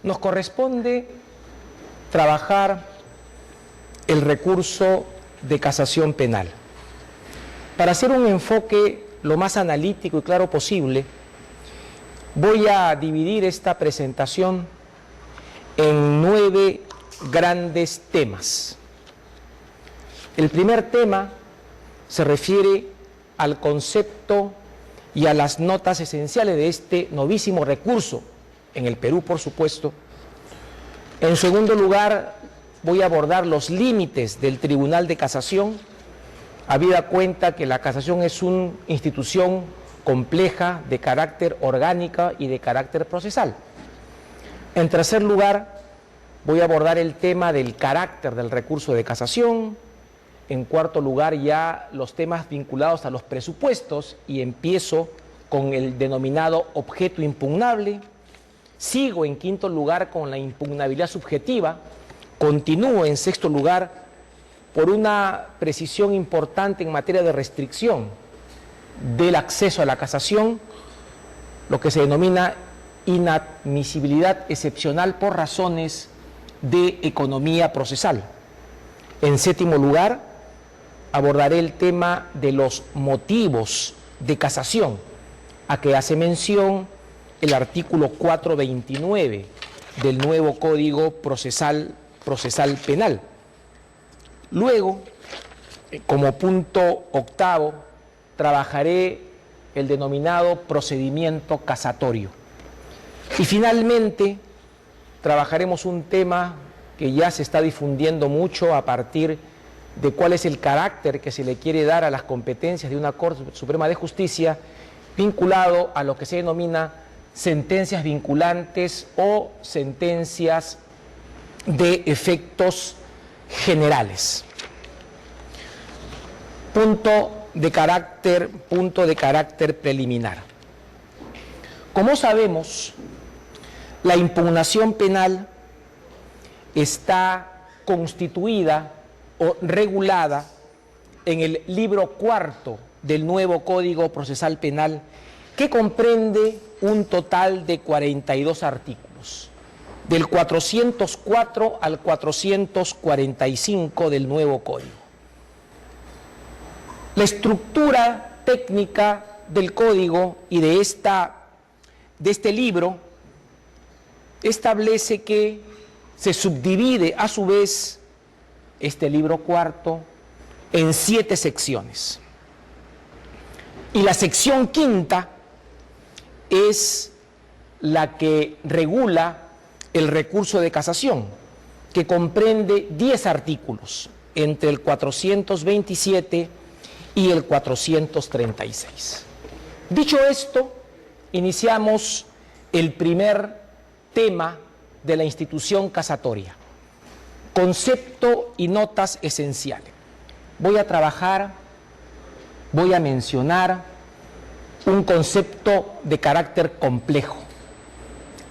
nos corresponde trabajar el recurso de casación penal. Para hacer un enfoque lo más analítico y claro posible, voy a dividir esta presentación en 9 grandes temas. El primer tema se refiere al concepto y a las notas esenciales de este novísimo recurso, en el Perú, por supuesto. En segundo lugar, voy a abordar los límites del Tribunal de Casación, habida cuenta que la casación es una institución compleja, de carácter orgánica y de carácter procesal. En tercer lugar, voy a abordar el tema del carácter del recurso de casación. En cuarto lugar, ya los temas vinculados a los presupuestos, y empiezo con el denominado objeto impugnable. Sigo en quinto lugar con la impugnabilidad subjetiva. Continúo en sexto lugar por una precisión importante en materia de restricción del acceso a la casación, lo que se denomina inadmisibilidad excepcional por razones de economía procesal. En séptimo lugar, abordaré el tema de los motivos de casación, a que hace mención el artículo 429 del nuevo Código Procesal Penal. Luego, como punto octavo, trabajaré el denominado procedimiento casatorio. Y finalmente, trabajaremos un tema que ya se está difundiendo mucho a partir de cuál es el carácter que se le quiere dar a las competencias de una Corte Suprema de Justicia, vinculado a lo que se denomina sentencias vinculantes o sentencias de efectos generales. Punto de carácter preliminar. Como sabemos, la impugnación penal está constituida o regulada en el libro cuarto del nuevo Código Procesal Penal, que comprende un total de 42 artículos, del 404 al 445 del nuevo Código. La estructura técnica del Código y de este libro establece que se subdivide a su vez este libro cuarto en 7 secciones. Y la sección quinta es la que regula el recurso de casación, que comprende 10 artículos, entre el 427 y el 436. Dicho esto, iniciamos el primer tema de la institución casatoria: concepto y notas esenciales. Voy a mencionar un concepto de carácter complejo,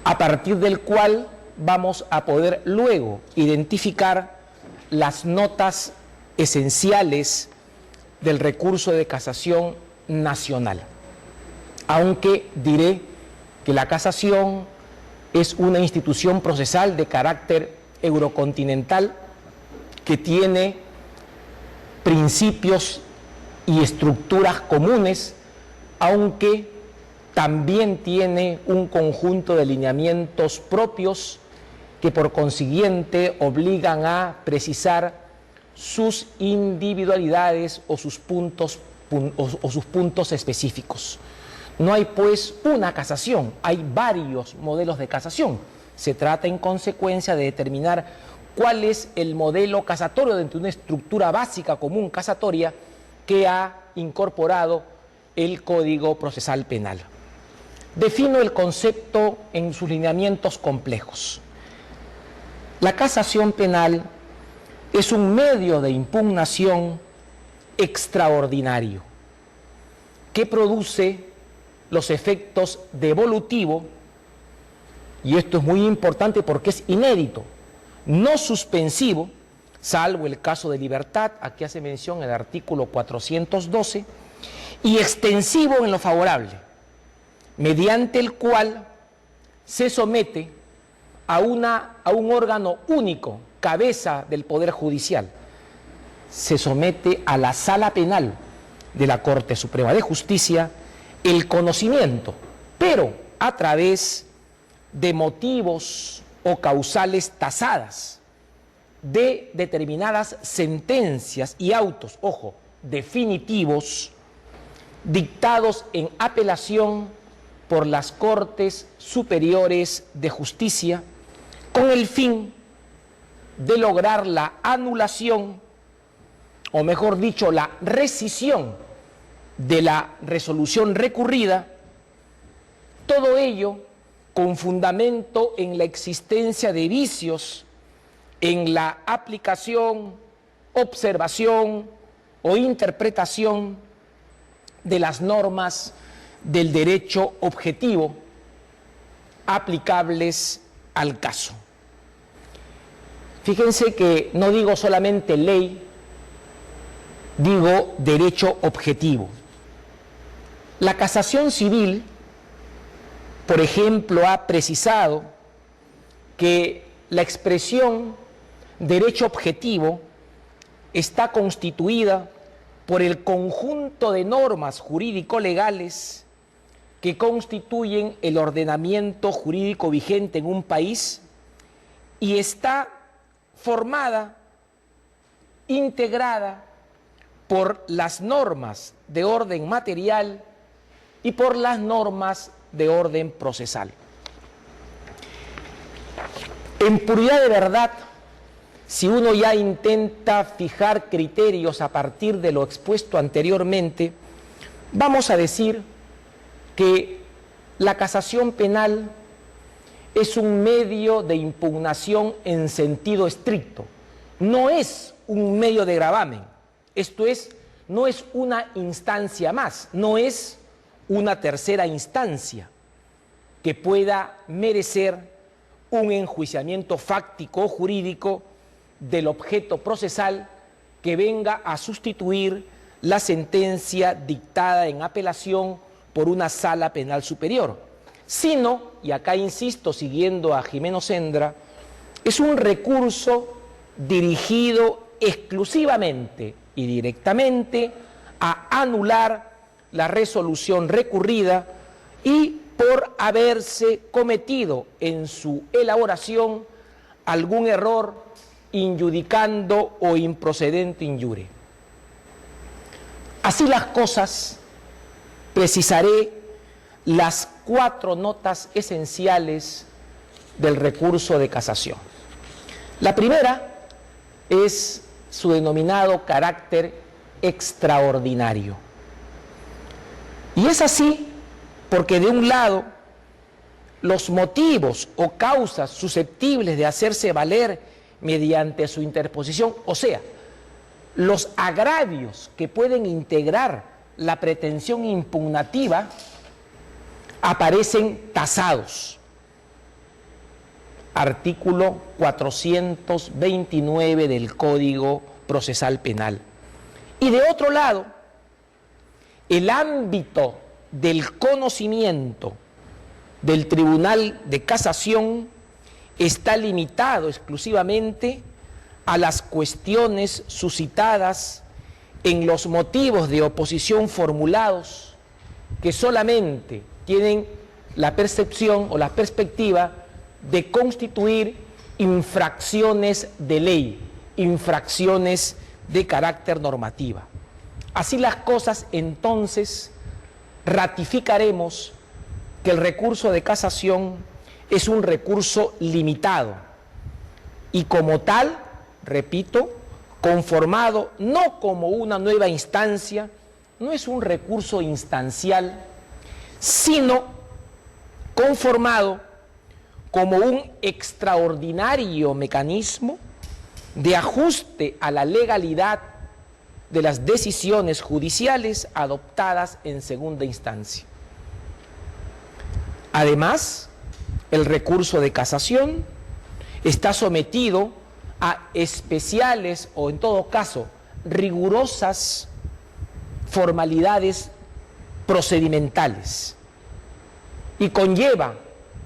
a partir del cual vamos a poder luego identificar las notas esenciales del recurso de casación nacional. Aunque diré que la casación es una institución procesal de carácter eurocontinental que tiene principios y estructuras comunes, aunque también tiene un conjunto de lineamientos propios que por consiguiente obligan a precisar sus individualidades o sus puntos específicos. No hay pues una casación, hay varios modelos de casación. Se trata en consecuencia de determinar cuál es el modelo casatorio dentro de una estructura básica común casatoria que ha incorporado el Código Procesal Penal. Defino el concepto en sus lineamientos complejos. La casación penal es un medio de impugnación extraordinario que produce los efectos devolutivos, y esto es muy importante porque es inédito, no suspensivo, salvo el caso de libertad, aquí hace mención el artículo 412, y extensivo en lo favorable, mediante el cual se somete a un órgano único, cabeza del Poder Judicial. Se somete a la Sala Penal de la Corte Suprema de Justicia el conocimiento, pero a través de motivos o causales tasadas, de determinadas sentencias y autos, ojo, definitivos, dictados en apelación por las Cortes Superiores de Justicia, con el fin de lograr la anulación, o mejor dicho, la rescisión de la resolución recurrida, todo ello con fundamento en la existencia de vicios en la aplicación, observación o interpretación de las normas del derecho objetivo aplicables al caso. Fíjense que no digo solamente ley, digo derecho objetivo. La casación civil, por ejemplo, ha precisado que la expresión derecho objetivo está constituida por el conjunto de normas jurídico-legales que constituyen el ordenamiento jurídico vigente en un país y está formada, integrada por las normas de orden material y por las normas de orden procesal. En puridad de verdad, si uno ya intenta fijar criterios a partir de lo expuesto anteriormente, vamos a decir que la casación penal es un medio de impugnación en sentido estricto, no es un medio de gravamen, esto es, no es una instancia más, no es una tercera instancia que pueda merecer un enjuiciamiento fáctico o jurídico del objeto procesal que venga a sustituir la sentencia dictada en apelación por una sala penal superior, sino, y acá insisto siguiendo a Jimeno Sendra, es un recurso dirigido exclusivamente y directamente a anular la resolución recurrida y por haberse cometido en su elaboración algún error injudicando o improcedente injure. Así las cosas, precisaré las 4 notas esenciales del recurso de casación. La primera es su denominado carácter extraordinario. Y es así porque de un lado, los motivos o causas susceptibles de hacerse valer mediante su interposición, o sea, los agravios que pueden integrar la pretensión impugnativa, aparecen tasados. Artículo 429 del Código Procesal Penal. Y de otro lado, el ámbito del conocimiento del Tribunal de Casación está limitado exclusivamente a las cuestiones suscitadas en los motivos de oposición formulados que solamente tienen la percepción o la perspectiva de constituir infracciones de ley, infracciones de carácter normativa. Así las cosas, entonces, ratificaremos que el recurso de casación es un recurso limitado y como tal, repito, conformado no como una nueva instancia, no es un recurso instancial, sino conformado como un extraordinario mecanismo de ajuste a la legalidad de las decisiones judiciales adoptadas en segunda instancia. Además, el recurso de casación está sometido a especiales o en todo caso rigurosas formalidades procedimentales y conlleva,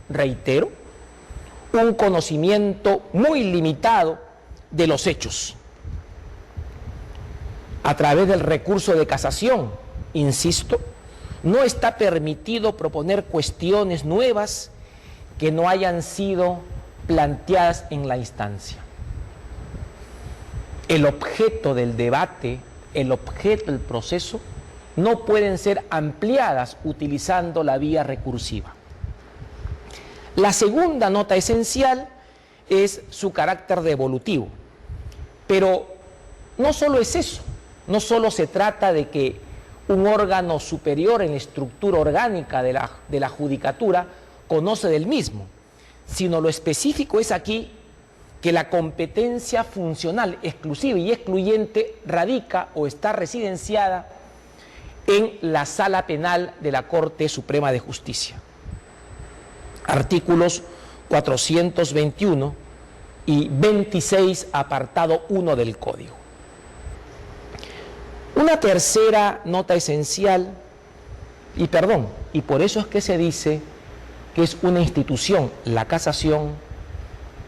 reitero, un conocimiento muy limitado de los hechos. A través del recurso de casación, insisto, no está permitido proponer cuestiones nuevas que no hayan sido planteadas en la instancia. El objeto del debate, el objeto del proceso, no pueden ser ampliadas utilizando la vía recursiva. La segunda nota esencial es su carácter devolutivo, pero no solo es eso, no solo se trata de que un órgano superior en la estructura orgánica de la judicatura conoce del mismo, sino lo específico es aquí que la competencia funcional exclusiva y excluyente radica o está residenciada en la Sala Penal de la Corte Suprema de Justicia. Artículos 421 y 26, apartado 1 del Código. Una tercera nota esencial, y por eso es que se dice que es una institución, la casación,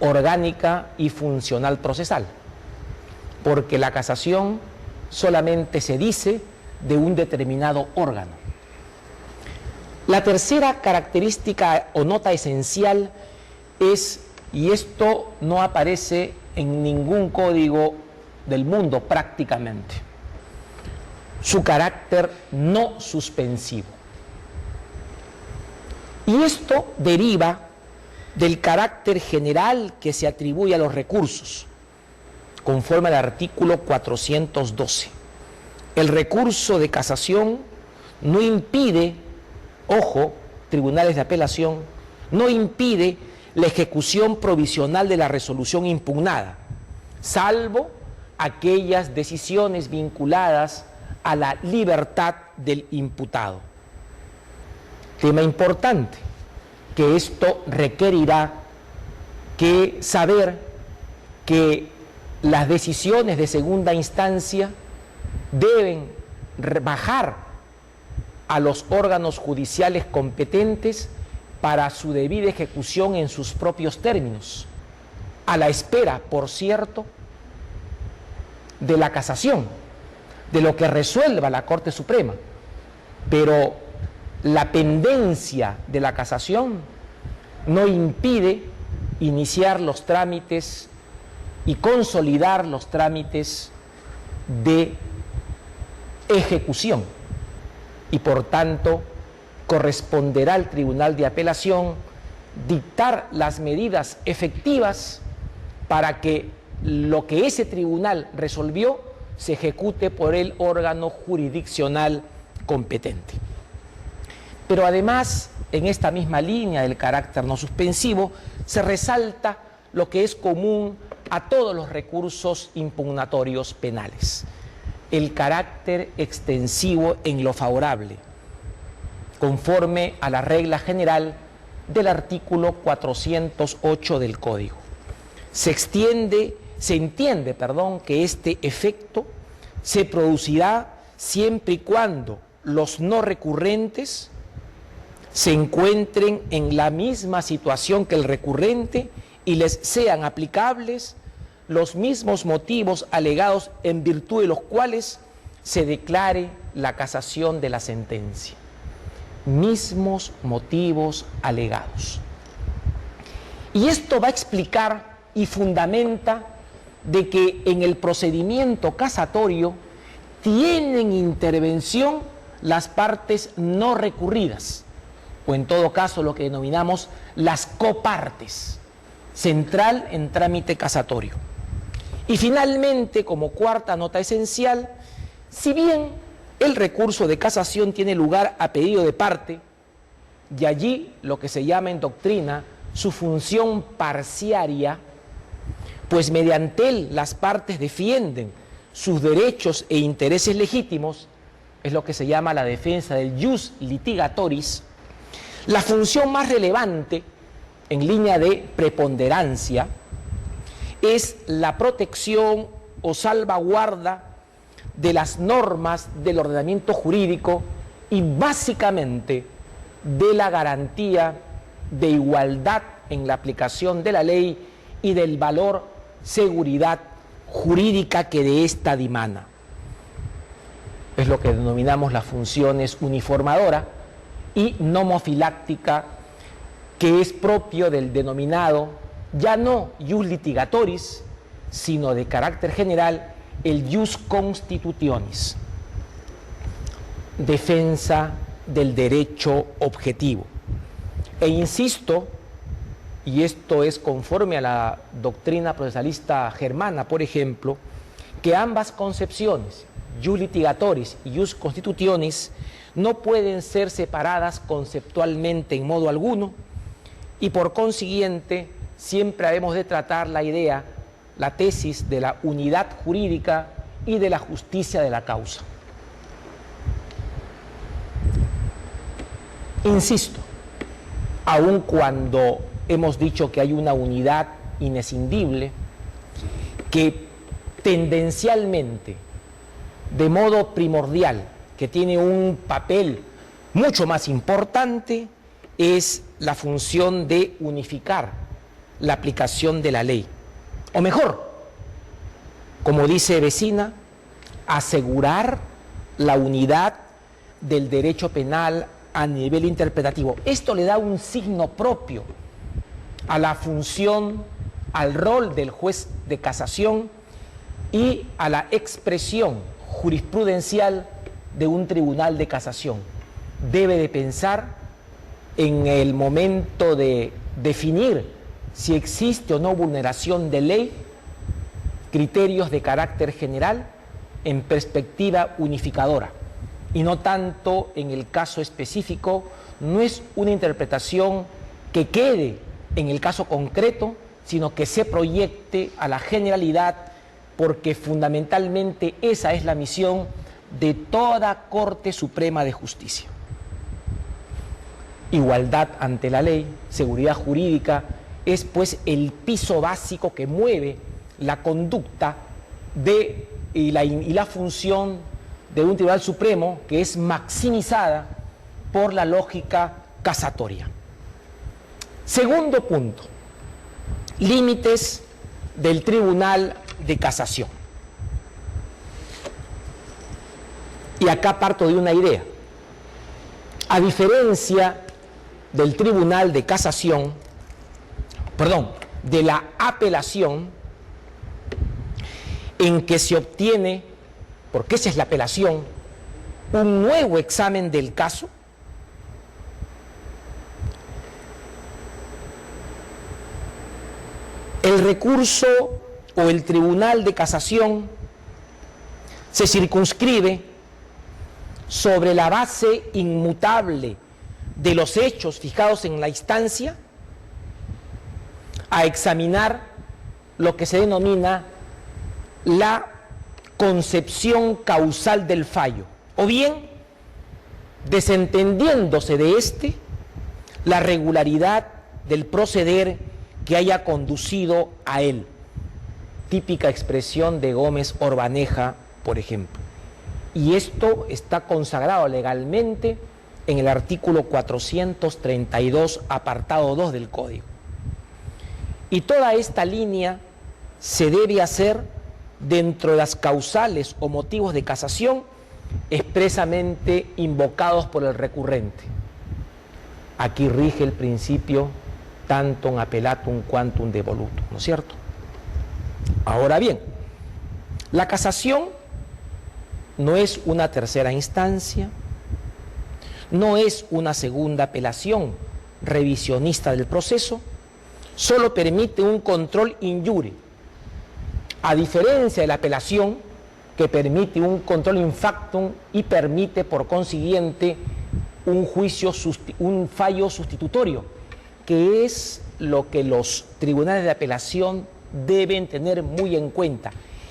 orgánica y funcional procesal, porque la casación solamente se dice de un determinado órgano. La tercera característica o nota esencial es, y esto no aparece en ningún código del mundo prácticamente, su carácter no suspensivo. Y esto deriva del carácter general que se atribuye a los recursos, conforme al artículo 412. El recurso de casación no impide, ojo, tribunales de apelación, no impide la ejecución provisional de la resolución impugnada, salvo aquellas decisiones vinculadas a la libertad del imputado. Tema importante, que esto requerirá que saber que las decisiones de segunda instancia deben bajar a los órganos judiciales competentes para su debida ejecución en sus propios términos, a la espera, por cierto, de la casación, de lo que resuelva la Corte Suprema. Pero la pendencia de la casación no impide iniciar los trámites y consolidar los trámites de ejecución, y por tanto corresponderá al Tribunal de Apelación dictar las medidas efectivas para que lo que ese tribunal resolvió se ejecute por el órgano jurisdiccional competente. Pero además, en esta misma línea del carácter no suspensivo, se resalta lo que es común a todos los recursos impugnatorios penales: el carácter extensivo en lo favorable, conforme a la regla general del artículo 408 del Código. Se entiende que este efecto se producirá siempre y cuando los no recurrentes se encuentren en la misma situación que el recurrente y les sean aplicables los mismos motivos alegados en virtud de los cuales se declare la casación de la sentencia. Mismos motivos alegados. Y esto va a explicar y fundamenta de que en el procedimiento casatorio tienen intervención las partes no recurridas, o en todo caso lo que denominamos las copartes, central en trámite casatorio. Y finalmente, como cuarta nota esencial, si bien el recurso de casación tiene lugar a pedido de parte, y allí lo que se llama en doctrina su función parciaria, pues mediante él las partes defienden sus derechos e intereses legítimos, es lo que se llama la defensa del ius litigatoris, la función más relevante en línea de preponderancia es la protección o salvaguarda de las normas del ordenamiento jurídico y básicamente de la garantía de igualdad en la aplicación de la ley y del valor seguridad jurídica que de ésta dimana. Es lo que denominamos las funciones uniformadora y nomofiláctica, que es propio del denominado, ya no ius litigatoris, sino de carácter general, el ius constitutionis, defensa del derecho objetivo. E insisto, y esto es conforme a la doctrina procesalista germana, por ejemplo, que ambas concepciones, ius litigatoris y ius constitutionis, no pueden ser separadas conceptualmente en modo alguno, y por consiguiente siempre debemos de tratar la idea, la tesis de la unidad jurídica y de la justicia de la causa. Insisto, aun cuando hemos dicho que hay una unidad inescindible, que tendencialmente, de modo primordial, que tiene un papel mucho más importante, es la función de unificar la aplicación de la ley. O mejor, como dice Vecina, asegurar la unidad del derecho penal a nivel interpretativo. Esto le da un signo propio a la función, al rol del juez de casación y a la expresión jurisprudencial de un tribunal de casación. Debe de pensar en el momento de definir si existe o no vulneración de ley, criterios de carácter general en perspectiva unificadora, y no tanto en el caso específico. No es una interpretación que quede en el caso concreto, sino que se proyecte a la generalidad, porque fundamentalmente esa es la misión de toda Corte Suprema de Justicia. Igualdad ante la ley, seguridad jurídica, es pues el piso básico que mueve la conducta y la función de un Tribunal Supremo, que es maximizada por la lógica casatoria. Segundo punto, límites del Tribunal de Casación. Y acá parto de una idea. A diferencia del Tribunal de Casación, de la apelación, en que se obtiene, porque esa es la apelación, un nuevo examen del caso, el recurso o el Tribunal de Casación se circunscribe sobre la base inmutable de los hechos fijados en la instancia a examinar lo que se denomina la concepción causal del fallo, o bien, desentendiéndose de este, la regularidad del proceder que haya conducido a él. Típica expresión de Gómez Orbaneja, por ejemplo. Y esto está consagrado legalmente en el artículo 432, apartado 2 del Código. Y toda esta línea se debe hacer dentro de las causales o motivos de casación expresamente invocados por el recurrente. Aquí rige el principio tantum appellatum quantum devolutum, ¿no es cierto? Ahora bien, la casación no es una tercera instancia, no es una segunda apelación revisionista del proceso, solo permite un control in iure, a diferencia de la apelación, que permite un control in factum y permite por consiguiente un fallo sustitutorio, que es lo que los tribunales de apelación deben tener muy en cuenta.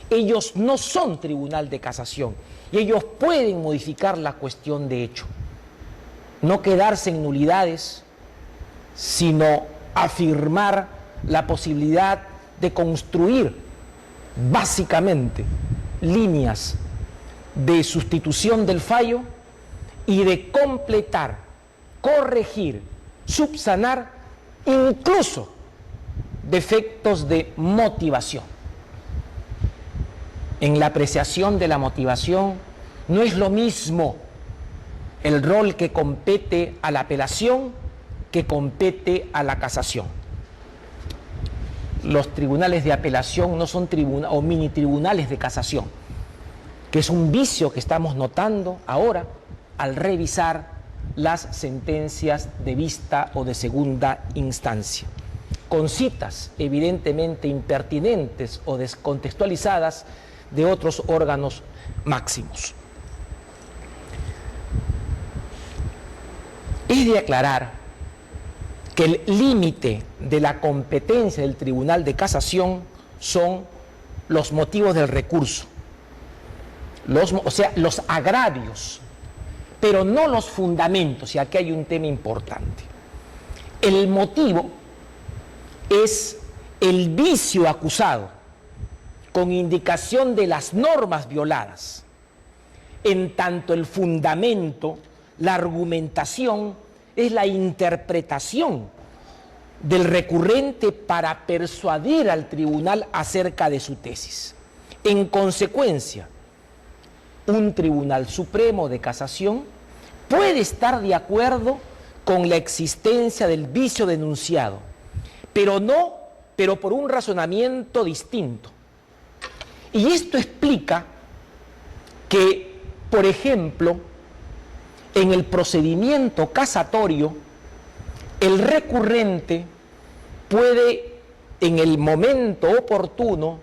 Ellos no son tribunal de casación y ellos pueden modificar la cuestión de hecho, no quedarse en nulidades, sino afirmar la posibilidad de construir básicamente líneas de sustitución del fallo y de completar, corregir, subsanar incluso defectos de motivación. En la apreciación de la motivación no es lo mismo el rol que compete a la apelación que compete a la casación. Los tribunales de apelación no son o mini tribunales de casación, que es un vicio que estamos notando ahora al revisar las sentencias de vista o de segunda instancia, con citas evidentemente impertinentes o descontextualizadas de otros órganos máximos. Es de aclarar que el límite de la competencia del Tribunal de Casación son los motivos del recurso, o sea, los agravios, pero no los fundamentos, y aquí hay un tema importante. El motivo es el vicio acusado con indicación de las normas violadas, en tanto el fundamento, la argumentación, es la interpretación del recurrente para persuadir al tribunal acerca de su tesis. En consecuencia, un tribunal supremo de casación puede estar de acuerdo con la existencia del vicio denunciado, pero por un razonamiento distinto. Y esto explica que, por ejemplo, en el procedimiento casatorio, el recurrente puede, en el momento oportuno,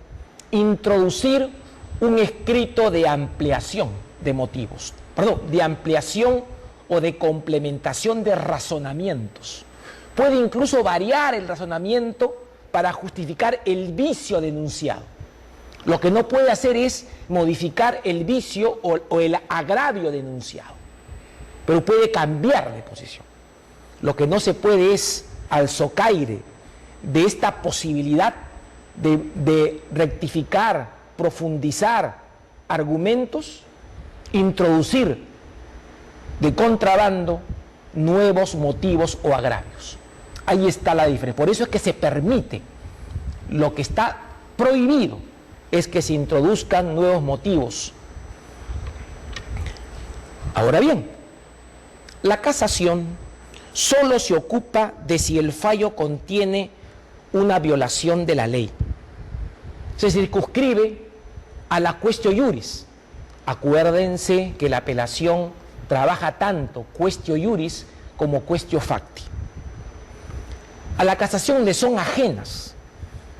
introducir un escrito de ampliación de motivos, de ampliación o de complementación de razonamientos. Puede incluso variar el razonamiento para justificar el vicio denunciado. Lo que no puede hacer es modificar el vicio o el agravio denunciado, pero puede cambiar de posición. Lo que no se puede es, al socaire de esta posibilidad de rectificar, profundizar argumentos, introducir de contrabando nuevos motivos o agravios. Ahí está la diferencia. Por eso es que se permite. Lo que está prohibido es que se introduzcan nuevos motivos. Ahora bien, la casación solo se ocupa de si el fallo contiene una violación de la ley. Se circunscribe a la quaestio iuris. Acuérdense que la apelación trabaja tanto quaestio iuris como quaestio facti. A la casación le son ajenas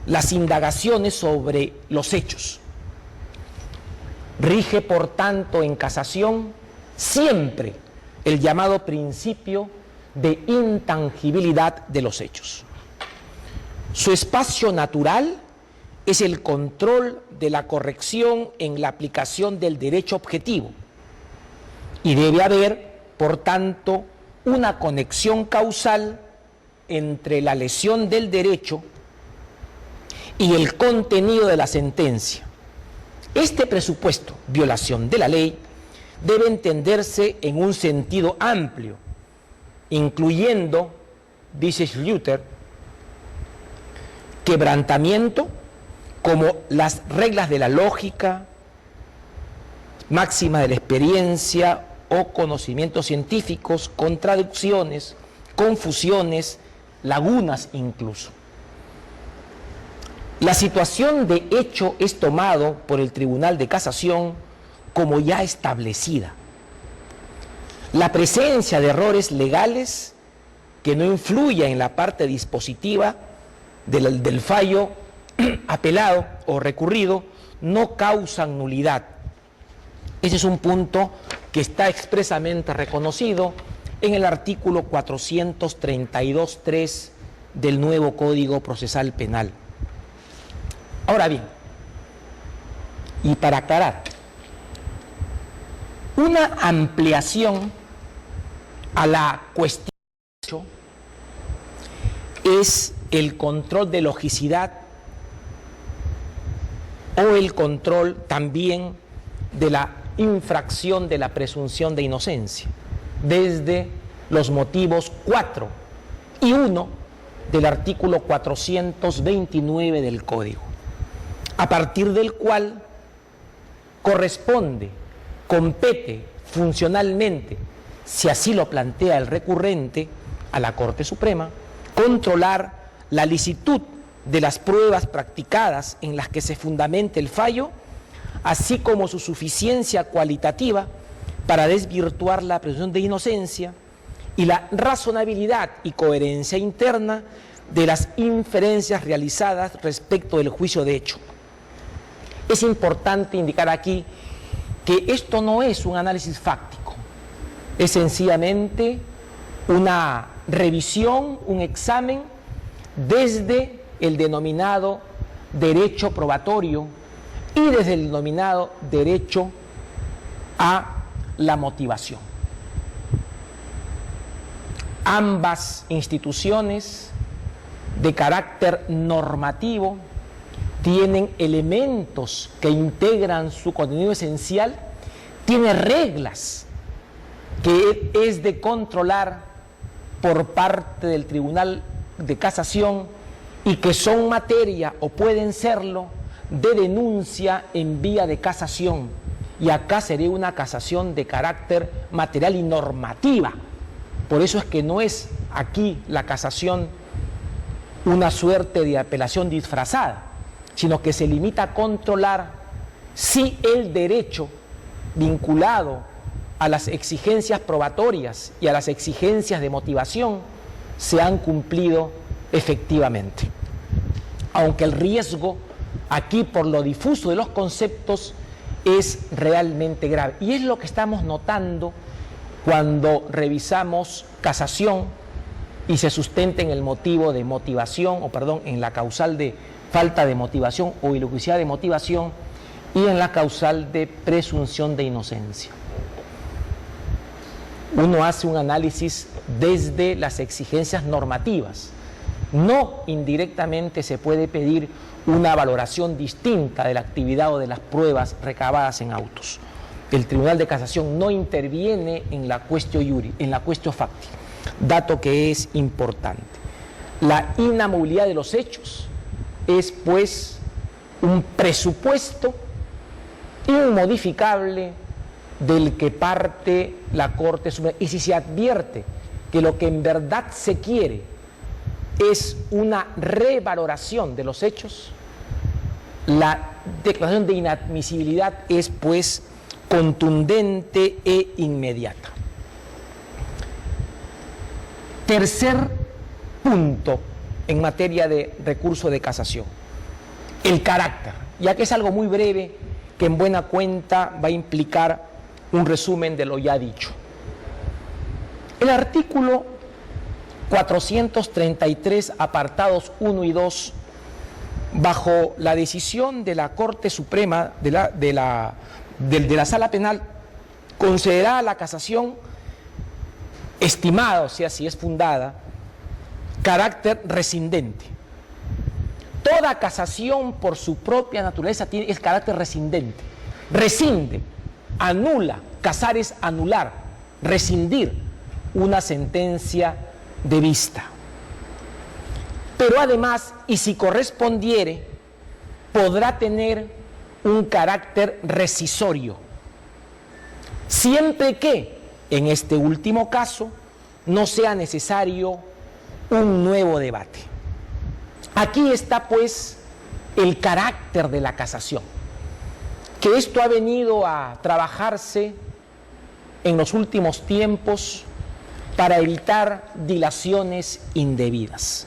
las indagaciones sobre los hechos. Rige, por tanto, en casación siempre el llamado principio de intangibilidad de los hechos. Su espacio natural es el control de la corrección en la aplicación del derecho objetivo y debe haber, por tanto, una conexión causal entre la lesión del derecho y el contenido de la sentencia. Este presupuesto, violación de la ley, debe entenderse en un sentido amplio, incluyendo, dice Schluter, quebrantamiento como las reglas de la lógica, máxima de la experiencia o conocimientos científicos, contradicciones, confusiones, lagunas incluso. La situación de hecho es tomado por el Tribunal de Casación como ya establecida. La presencia de errores legales que no influya en la parte dispositiva del fallo apelado o recurrido no causan nulidad. Ese es un punto que está expresamente reconocido en el artículo 432.3 del nuevo Código Procesal Penal. Ahora bien, y para aclarar, una ampliación a la cuestión es el control de logicidad o el control también de la infracción de la presunción de inocencia, desde los motivos 4 y 1 del artículo 429 del Código, a partir del cual compete funcionalmente, si así lo plantea el recurrente, a la Corte Suprema, controlar la licitud de las pruebas practicadas en las que se fundamente el fallo, así como su suficiencia cualitativa para desvirtuar la presunción de inocencia y la razonabilidad y coherencia interna de las inferencias realizadas respecto del juicio de hecho. Es importante indicar aquí que esto no es un análisis fáctico, es sencillamente una revisión, un examen desde el denominado derecho probatorio y desde el denominado derecho a la motivación. Ambas instituciones de carácter normativo tienen elementos que integran su contenido esencial, tiene reglas que es de controlar por parte del Tribunal de Casación y que son materia o pueden serlo de denuncia en vía de casación. Y acá sería una casación de carácter material y normativa. Por eso es que no es aquí la casación una suerte de apelación disfrazada, sino que se limita a controlar si el derecho vinculado a las exigencias probatorias y a las exigencias de motivación se han cumplido efectivamente. Aunque el riesgo aquí, por lo difuso de los conceptos, es realmente grave. Y es lo que estamos notando cuando revisamos casación y se sustenta en el motivo de motivación, en la causal de falta de motivación o ilocuidad de motivación y en la causal de presunción de inocencia. Uno hace un análisis desde las exigencias normativas. No indirectamente se puede pedir una valoración distinta de la actividad o de las pruebas recabadas en autos. El Tribunal de Casación no interviene en la quaestio iuri, en la quaestio facti, dato que es importante. La inamovilidad de los hechos es, pues, un presupuesto inmodificable del que parte la Corte Suprema. Y si se advierte que lo que en verdad se quiere es una revaloración de los hechos, la declaración de inadmisibilidad es, pues, contundente e inmediata. Tercer punto en materia de recurso de casación, el carácter, ya que es algo muy breve que en buena cuenta va a implicar un resumen de lo ya dicho. El artículo 433, apartados 1 y 2, bajo la decisión de la Corte Suprema de la Sala Penal, concederá a la casación, estimada, o sea, si es fundada, carácter rescindente. Toda casación por su propia naturaleza es carácter rescindente. Rescinde, anula, casar es anular, rescindir una sentencia de vista. Pero además, y si correspondiere, podrá tener un carácter rescisorio, siempre que, en este último caso, no sea necesario un nuevo debate. Aquí está, pues, el carácter de la casación, que esto ha venido a trabajarse en los últimos tiempos para evitar dilaciones indebidas.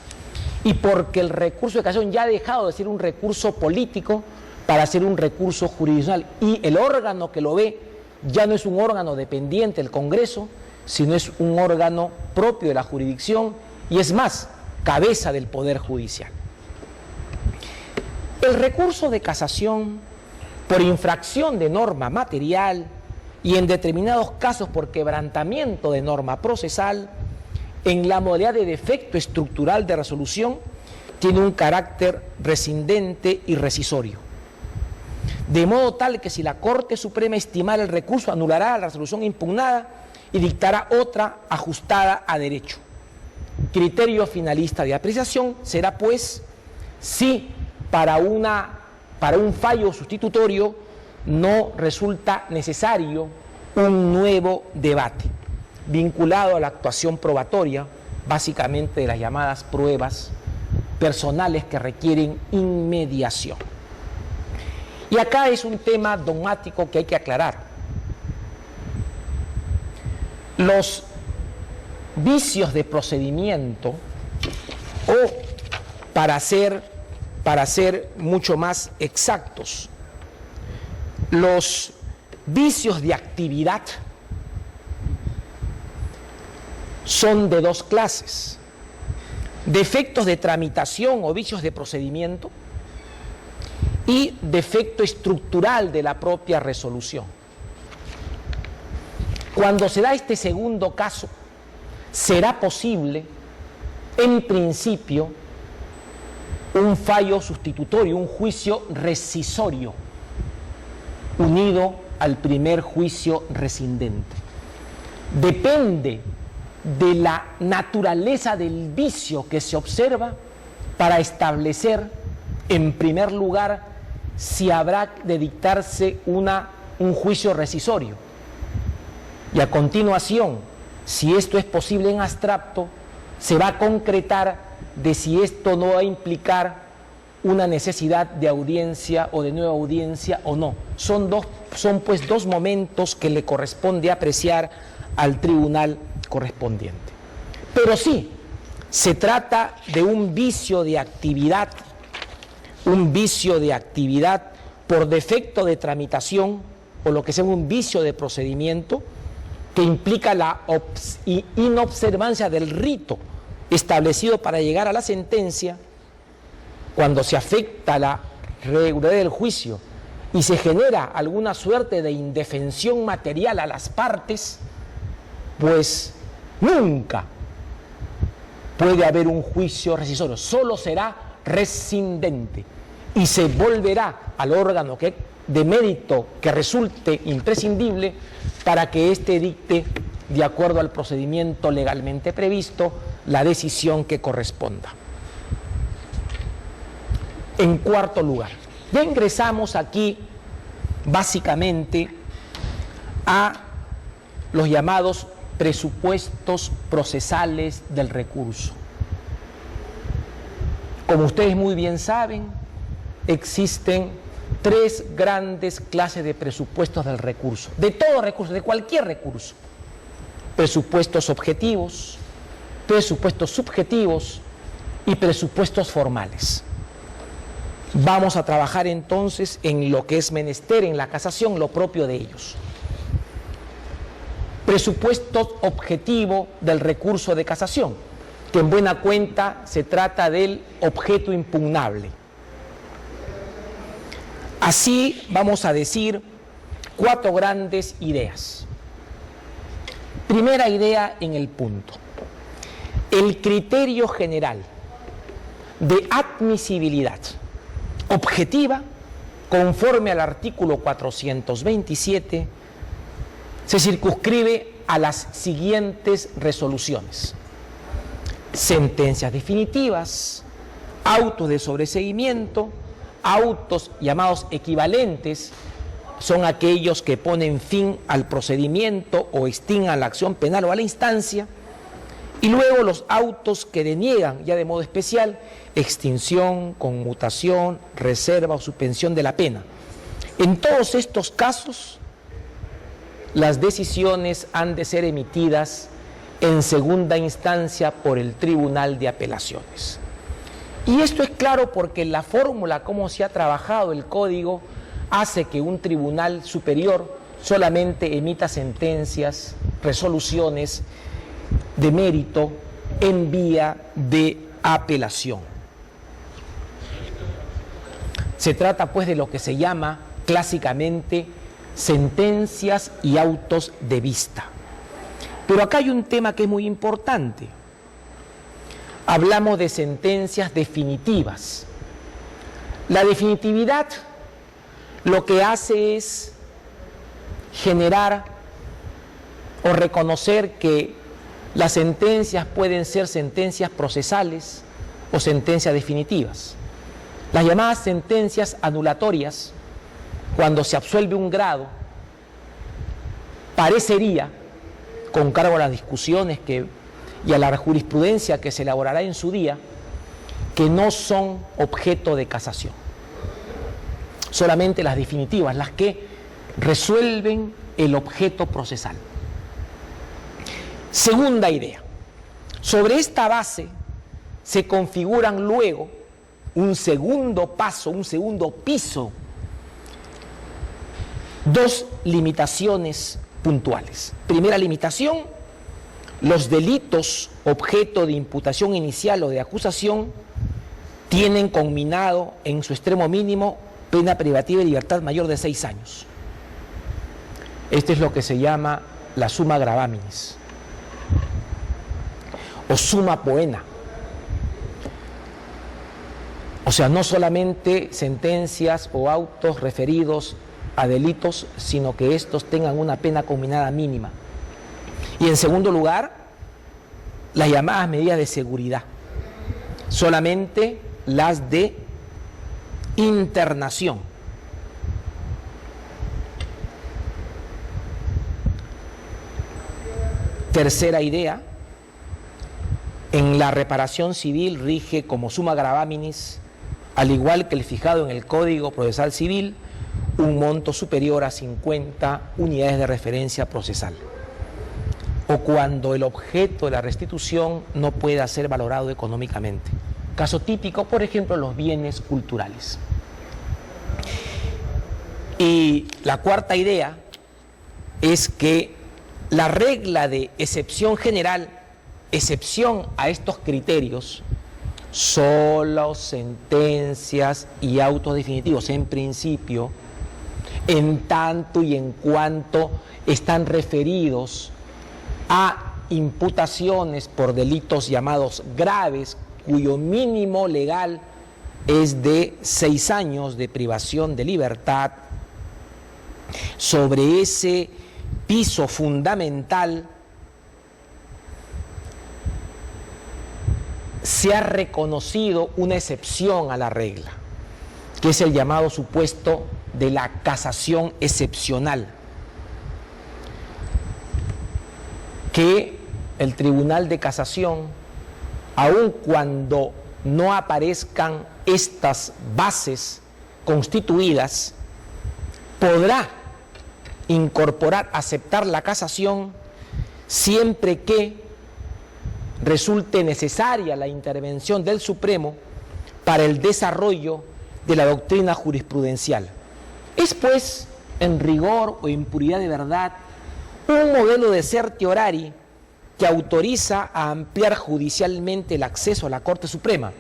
Y porque el recurso de casación ya ha dejado de ser un recurso político para ser un recurso jurisdiccional, y el órgano que lo ve ya no es un órgano dependiente del Congreso, sino es un órgano propio de la jurisdicción y es más, cabeza del Poder Judicial. El recurso de casación por infracción de norma material y en determinados casos por quebrantamiento de norma procesal, en la modalidad de defecto estructural de resolución, tiene un carácter rescindente y rescisorio. De modo tal que si la Corte Suprema estimara el recurso, anulará la resolución impugnada y dictará otra ajustada a derecho. criterio finalista de apreciación será pues si para un fallo sustitutorio no resulta necesario un nuevo debate vinculado a la actuación probatoria, básicamente de las llamadas pruebas personales que requieren inmediación. Y acá es un tema dogmático que hay que aclarar. Los vicios de procedimiento, o para ser mucho más exactos, los vicios de actividad son de dos clases: defectos de tramitación o vicios de procedimiento y defecto estructural de la propia resolución. Cuando se da este segundo caso, será posible, en principio, un fallo sustitutorio, un juicio rescisorio, unido al primer juicio rescindente. Depende de la naturaleza del vicio que se observa para establecer, en primer lugar, si habrá de dictarse un juicio rescisorio. Y a continuación, si esto es posible en abstracto, se va a concretar de si esto no va a implicar una necesidad de audiencia o de nueva audiencia o no. Son pues dos momentos que le corresponde apreciar al tribunal correspondiente. Pero sí, se trata de un vicio de actividad por defecto de tramitación, o lo que sea un vicio de procedimiento, que implica la inobservancia del rito establecido para llegar a la sentencia. Cuando se afecta la regularidad del juicio y se genera alguna suerte de indefensión material a las partes, pues nunca puede haber un juicio rescisorio, solo será rescindente y se volverá al órgano de mérito que resulte imprescindible para que éste dicte, de acuerdo al procedimiento legalmente previsto, la decisión que corresponda. En cuarto lugar, ya ingresamos aquí básicamente a los llamados presupuestos procesales del recurso. Como ustedes muy bien saben, existen tres grandes clases de presupuestos del recurso, de todo recurso, de cualquier recurso: presupuestos objetivos, presupuestos subjetivos y presupuestos formales. Vamos a trabajar entonces en lo que es menester en la casación, lo propio de ellos. Presupuesto objetivo del recurso de casación, que en buena cuenta se trata del objeto impugnable. Así vamos a decir cuatro grandes ideas. Primera idea en el punto: el criterio general de admisibilidad objetiva, conforme al artículo 427, se circunscribe a las siguientes resoluciones: sentencias definitivas, autos de sobreseimiento, autos llamados equivalentes, son aquellos que ponen fin al procedimiento o extingan la acción penal o a la instancia, y luego los autos que deniegan, ya de modo especial, extinción, conmutación, reserva o suspensión de la pena. En todos estos casos, las decisiones han de ser emitidas en segunda instancia por el Tribunal de Apelaciones. Y esto es claro porque la fórmula como se ha trabajado el código hace que un tribunal superior solamente emita sentencias, resoluciones de mérito en vía de apelación. Se trata pues de lo que se llama clásicamente sentencias y autos de vista. Pero acá hay un tema que es muy importante. Hablamos de sentencias definitivas. La definitividad lo que hace es generar o reconocer que Las sentencias pueden ser sentencias procesales o sentencias definitivas. Las llamadas sentencias anulatorias, cuando se absuelve un grado, parecería, con cargo a las discusiones y a la jurisprudencia que se elaborará en su día, que no son objeto de casación. Solamente las definitivas, las que resuelven el objeto procesal. Segunda idea. Sobre esta base se configuran luego un segundo paso, un segundo piso, dos limitaciones puntuales. Primera limitación: los delitos objeto de imputación inicial o de acusación tienen conminado en su extremo mínimo pena privativa de libertad mayor de 6 años. Esto es lo que se llama la summa gravaminis o summa poena. O sea, no solamente sentencias o autos referidos a delitos, sino que estos tengan una pena conminada mínima. Y en segundo lugar, las llamadas medidas de seguridad, solamente las de internación. Tercera idea: en la reparación civil rige como summa gravaminis, al igual que el fijado en el Código Procesal Civil, un monto superior a 50 unidades de referencia procesal, o cuando el objeto de la restitución no pueda ser valorado económicamente. Caso típico, por ejemplo, los bienes culturales. Y la cuarta idea es que la regla de excepción general, excepción a estos criterios, solo sentencias y autos definitivos en principio, en tanto y en cuanto están referidos a imputaciones por delitos llamados graves, cuyo mínimo legal es de 6 años de privación de libertad. Sobre ese piso fundamental se ha reconocido una excepción a la regla, que es el llamado supuesto de la casación excepcional, que el Tribunal de Casación, aun cuando no aparezcan estas bases constituidas, podrá incorporar, aceptar la casación siempre que resulte necesaria la intervención del Supremo para el desarrollo de la doctrina jurisprudencial. Es pues, en rigor o en puridad de verdad, un modelo de certiorari que autoriza a ampliar judicialmente el acceso a la Corte Suprema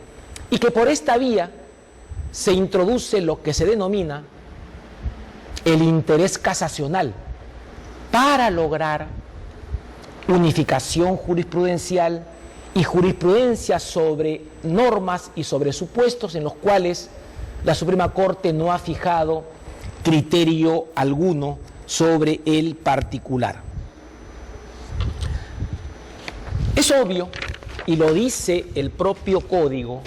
y que por esta vía se introduce lo que se denomina el interés casacional para lograr unificación jurisprudencial y jurisprudencia sobre normas y sobre supuestos en los cuales la Suprema Corte no ha fijado criterio alguno sobre el particular. Es obvio, y lo dice el propio Código,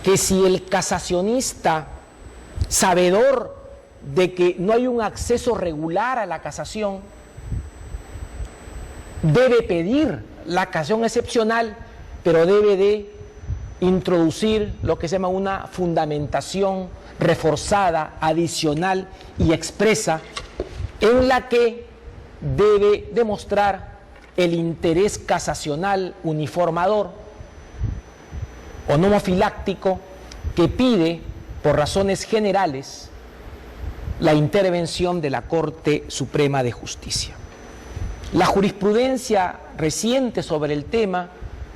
que si el casacionista, sabedor de que no hay un acceso regular a la casación, debe pedir la casación excepcional, pero debe de introducir lo que se llama una fundamentación reforzada, adicional y expresa, en la que debe demostrar el interés casacional uniformador o nomofiláctico que pide, por razones generales, la intervención de la Corte Suprema de Justicia. La jurisprudencia reciente sobre el tema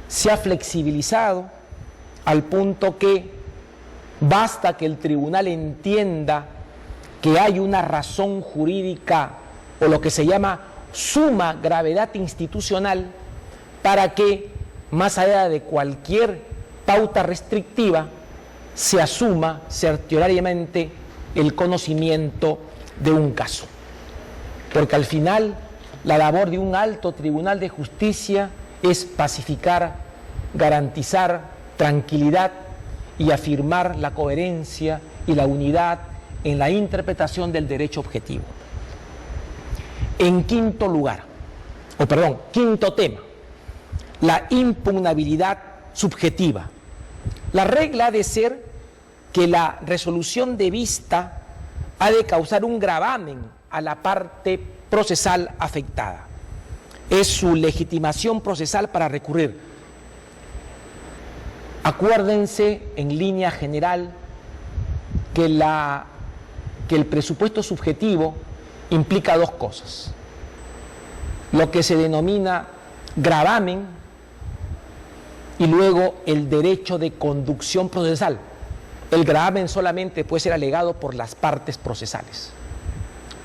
se ha flexibilizado al punto que basta que el tribunal entienda que hay una razón jurídica o lo que se llama suma gravedad institucional para que, más allá de cualquier pauta restrictiva, se asuma certiorariamente el conocimiento de un caso. Porque al final La labor de un alto tribunal de justicia es pacificar, garantizar tranquilidad y afirmar la coherencia y la unidad en la interpretación del derecho objetivo. En quinto tema, la impugnabilidad subjetiva. La regla ha de ser que la resolución de vista ha de causar un gravamen a la parte procesal afectada. Es su legitimación procesal para recurrir. Acuérdense en línea general que el presupuesto subjetivo implica dos cosas: lo que se denomina gravamen y luego el derecho de conducción procesal. El gravamen solamente puede ser alegado por las partes procesales,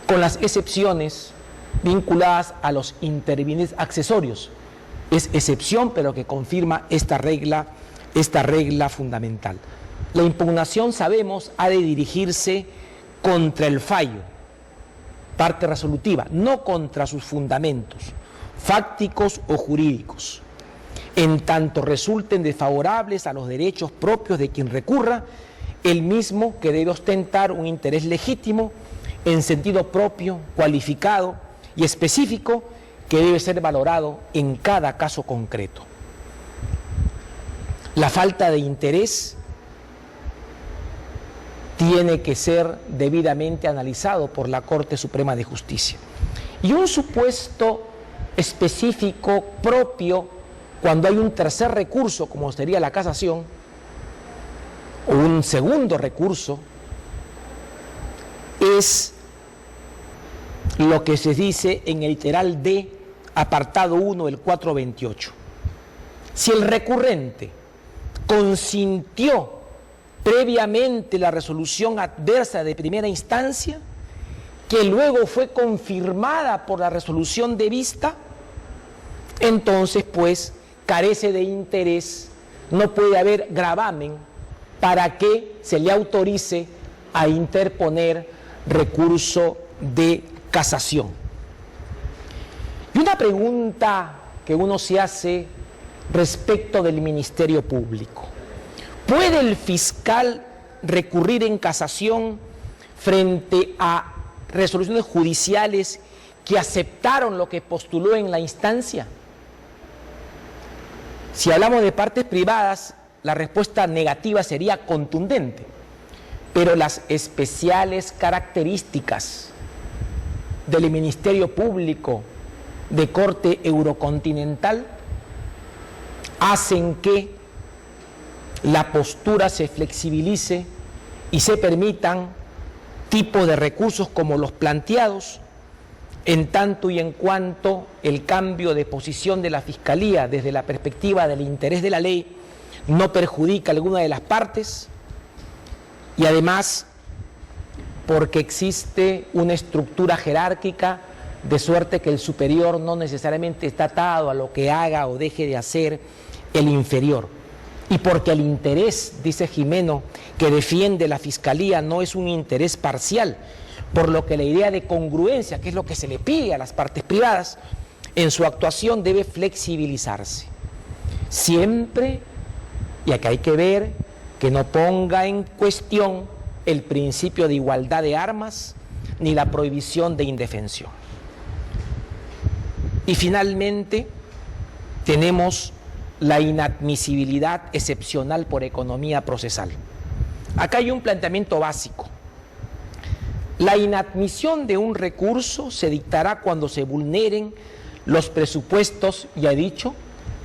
con las excepciones vinculadas a los intervinientes accesorios. Es excepción, pero que confirma esta regla fundamental. La impugnación, sabemos, ha de dirigirse contra el fallo, parte resolutiva, no contra sus fundamentos fácticos o jurídicos, en tanto resulten desfavorables a los derechos propios de quien recurra, el mismo que debe ostentar un interés legítimo en sentido propio, cualificado y específico, que debe ser valorado en cada caso concreto. La falta de interés tiene que ser debidamente analizado por la Corte Suprema de Justicia. Y un supuesto específico propio, cuando hay un tercer recurso, como sería la casación, o un segundo recurso, es lo que se dice en el literal D, apartado 1 del 428. Si el recurrente consintió previamente la resolución adversa de primera instancia, que luego fue confirmada por la resolución de vista, entonces pues carece de interés, no puede haber gravamen para que se le autorice a interponer recurso de casación. Y una pregunta que uno se hace respecto del Ministerio Público: ¿puede el fiscal recurrir en casación frente a resoluciones judiciales que aceptaron lo que postuló en la instancia? Si hablamos de partes privadas, la respuesta negativa sería contundente, pero las especiales características del Ministerio Público de corte eurocontinental hacen que la postura se flexibilice y se permitan tipos de recursos como los planteados, en tanto y en cuanto el cambio de posición de la Fiscalía desde la perspectiva del interés de la ley no perjudica a alguna de las partes, y además porque existe una estructura jerárquica, de suerte que el superior no necesariamente está atado a lo que haga o deje de hacer el inferior. Y porque el interés, dice Gimeno, que defiende la Fiscalía no es un interés parcial, por lo que la idea de congruencia, que es lo que se le pide a las partes privadas, en su actuación debe flexibilizarse. Siempre, y acá hay que ver que no ponga en cuestión el principio de igualdad de armas ni la prohibición de indefensión. Y finalmente tenemos la inadmisibilidad excepcional por economía procesal. Acá hay un planteamiento básico. La inadmisión de un recurso se dictará cuando se vulneren los presupuestos, ya he dicho,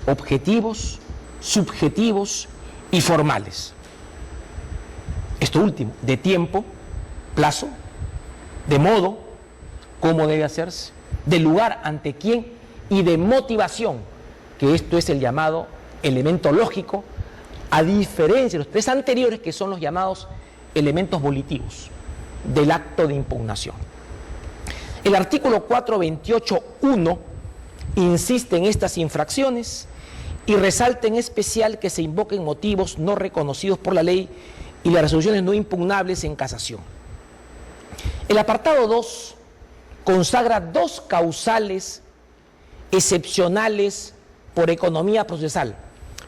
objetivos, subjetivos y formales. Esto último, de tiempo, plazo, de modo, cómo debe hacerse, de lugar, ante quién, y de motivación, que esto es el llamado elemento lógico, a diferencia de los tres anteriores, que son los llamados elementos volitivos del acto de impugnación. El artículo 428.1 insiste en estas infracciones y resalta en especial que se invoquen motivos no reconocidos por la ley y las resoluciones no impugnables en casación. El apartado 2 consagra dos causales excepcionales por economía procesal: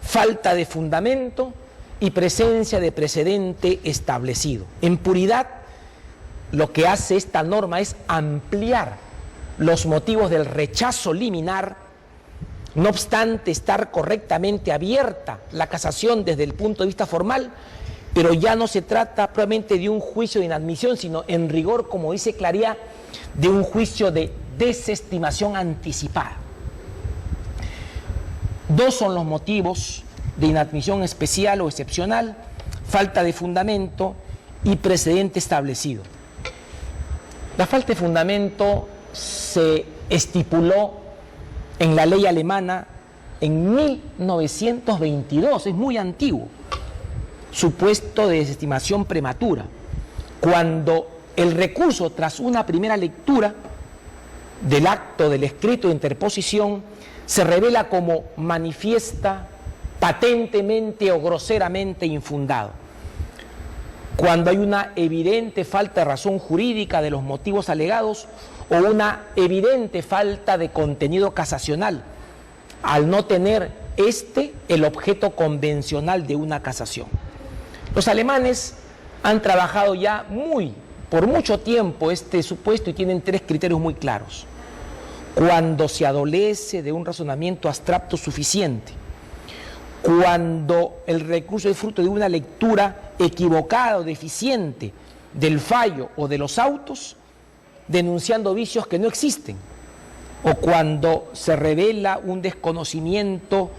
falta de fundamento y presencia de precedente establecido. En puridad, lo que hace esta norma es ampliar los motivos del rechazo liminar, no obstante estar correctamente abierta la casación desde el punto de vista formal, pero ya no se trata probablemente de un juicio de inadmisión, sino en rigor, como dice Claría, de un juicio de desestimación anticipada. Dos son los motivos de inadmisión especial o excepcional: falta de fundamento y precedente establecido. La falta de fundamento se estipuló en la ley alemana en 1922, es muy antiguo, supuesto de desestimación prematura, cuando el recurso tras una primera lectura del acto del escrito de interposición se revela como manifiesta, patentemente o groseramente infundado. Cuando hay una evidente falta de razón jurídica de los motivos alegados o una evidente falta de contenido casacional, al no tener el objeto convencional de una casación. Los alemanes han trabajado ya por mucho tiempo este supuesto y tienen tres criterios muy claros. Cuando se adolece de un razonamiento abstracto suficiente, cuando el recurso es fruto de una lectura equivocada o deficiente del fallo o de los autos, denunciando vicios que no existen, o cuando se revela un desconocimiento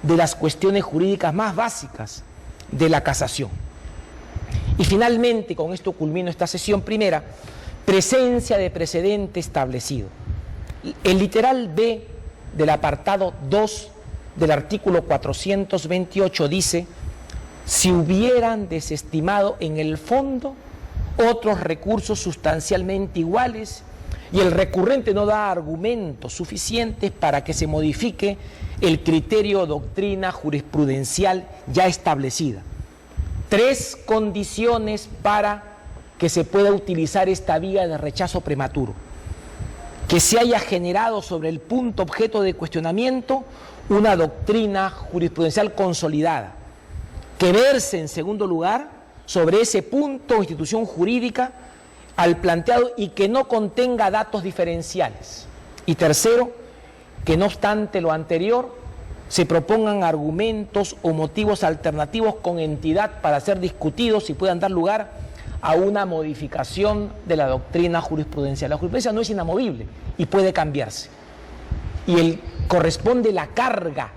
de las cuestiones jurídicas más básicas de la casación. Y finalmente, con esto culmino esta sesión primera, presencia de precedente establecido. El literal B del apartado 2 del artículo 428 dice: si hubieran desestimado en el fondo otros recursos sustancialmente iguales y el recurrente no da argumentos suficientes para que se modifique el criterio doctrina jurisprudencial ya establecida. Tres condiciones para que se pueda utilizar esta vía de rechazo prematuro: que se haya generado sobre el punto objeto de cuestionamiento una doctrina jurisprudencial consolidada, que verse, en segundo lugar, sobre ese punto o institución jurídica al planteado y que no contenga datos diferenciales, y tercero, que no obstante lo anterior se propongan argumentos o motivos alternativos con entidad para ser discutidos y puedan dar lugar a una modificación de la doctrina jurisprudencial. La jurisprudencia no es inamovible y puede cambiarse, y corresponde la carga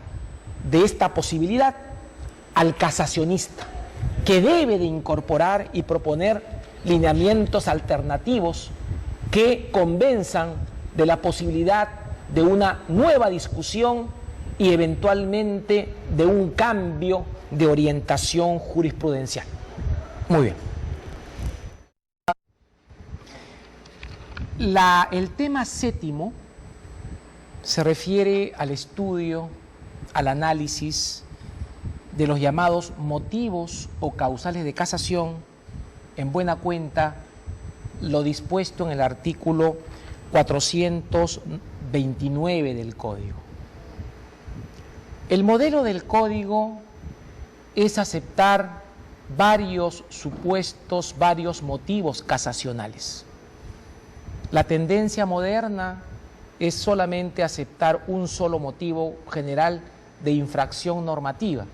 de esta posibilidad al casacionista, que debe de incorporar y proponer lineamientos alternativos que convenzan de la posibilidad de una nueva discusión y eventualmente de un cambio de orientación jurisprudencial. Muy bien. El tema séptimo se refiere al estudio, al análisis de los llamados motivos o causales de casación, en buena cuenta lo dispuesto en el artículo 429 del Código. El modelo del Código es aceptar varios supuestos, varios motivos casacionales. La tendencia moderna es solamente aceptar un solo motivo general de infracción normativa.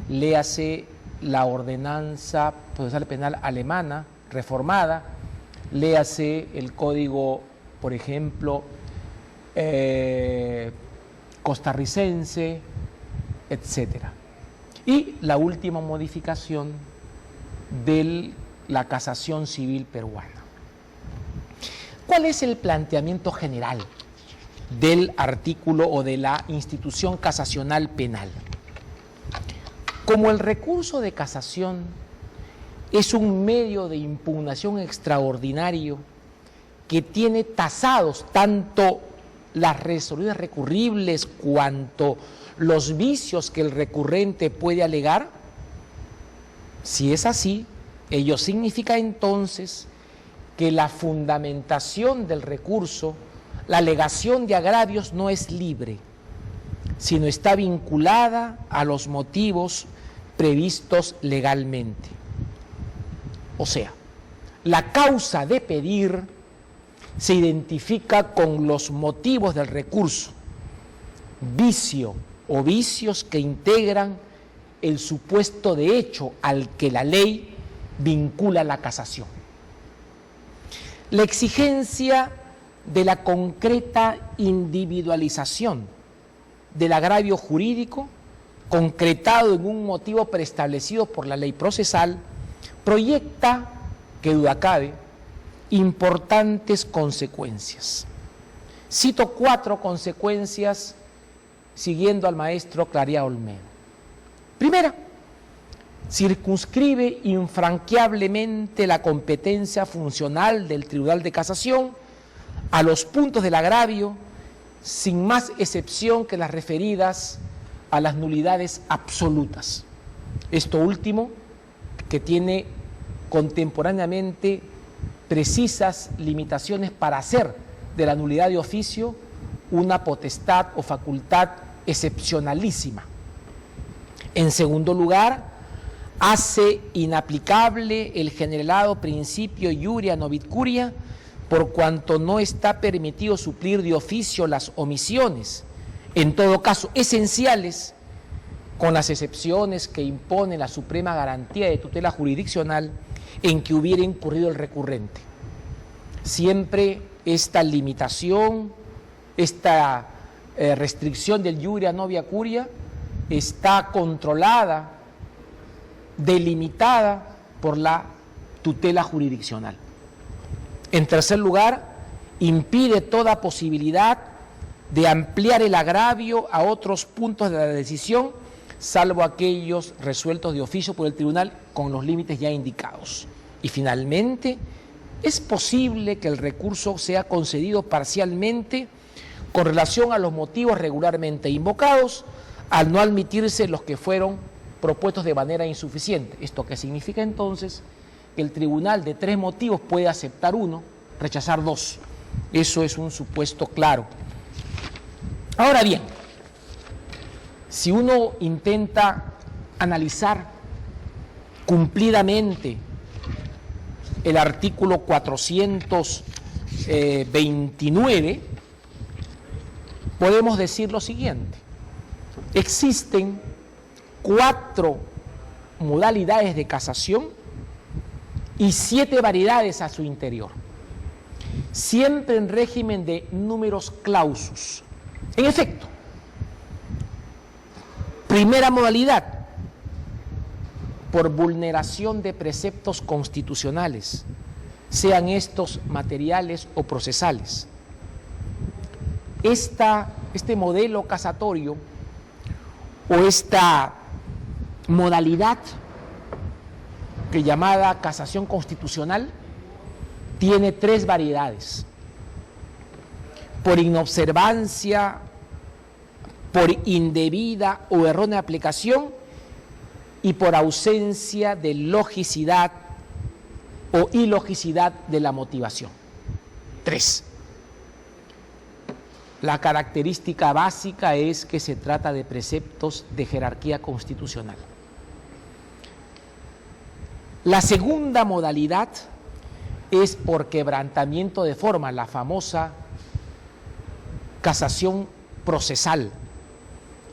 Léase la ordenanza procesal penal alemana reformada, léase el código, por ejemplo, costarricense, etcétera. Y la última modificación de la casación civil peruana. ¿Cuál es el planteamiento general del artículo o de la institución casacional penal? Como el recurso de casación es un medio de impugnación extraordinario que tiene tasados tanto las resoluciones recurribles cuanto los vicios que el recurrente puede alegar, si es así, ello significa entonces que la fundamentación del recurso, la alegación de agravios no es libre, sino está vinculada a los motivos previstos legalmente. O sea, la causa de pedir se identifica con los motivos del recurso, vicio o vicios que integran el supuesto de hecho al que la ley vincula la casación. La exigencia de la concreta individualización del agravio jurídico, concretado en un motivo preestablecido por la ley procesal, proyecta, que duda cabe, importantes consecuencias. Cito 4 consecuencias siguiendo al maestro Clarea Olmedo. Primera, circunscribe infranqueablemente la competencia funcional del Tribunal de Casación a los puntos del agravio, sin más excepción que las referidas a las nulidades absolutas. Esto último, que tiene contemporáneamente precisas limitaciones para hacer de la nulidad de oficio una potestad o facultad excepcionalísima. En segundo lugar, hace inaplicable el generado principio iuria novit curia, por cuanto no está permitido suplir de oficio las omisiones, en todo caso esenciales, con las excepciones que impone la suprema garantía de tutela jurisdiccional en que hubiera incurrido el recurrente. Siempre esta limitación, esta restricción del iuria novia curia está controlada, delimitada por la tutela jurisdiccional. En tercer lugar, impide toda posibilidad de ampliar el agravio a otros puntos de la decisión, salvo aquellos resueltos de oficio por el tribunal con los límites ya indicados. Y finalmente, es posible que el recurso sea concedido parcialmente con relación a los motivos regularmente invocados, al no admitirse los que fueron propuestos de manera insuficiente. ¿Esto qué significa entonces? Que el tribunal de 3 motivos puede aceptar 1, rechazar 2. Eso es un supuesto claro. Ahora bien, si uno intenta analizar cumplidamente el artículo 429, podemos decir lo siguiente: existen 4 modalidades de casación y 7 variedades a su interior, siempre en régimen de numerus clausus. En efecto, primera modalidad, por vulneración de preceptos constitucionales, sean estos materiales o procesales. Este modelo casatorio o esta modalidad que llamada casación constitucional tiene 3 variedades: por inobservancia, por indebida o errónea aplicación y por ausencia de logicidad o ilogicidad de la motivación. 3. La característica básica es que se trata de preceptos de jerarquía constitucional. La segunda modalidad es por quebrantamiento de forma, la famosa casación procesal,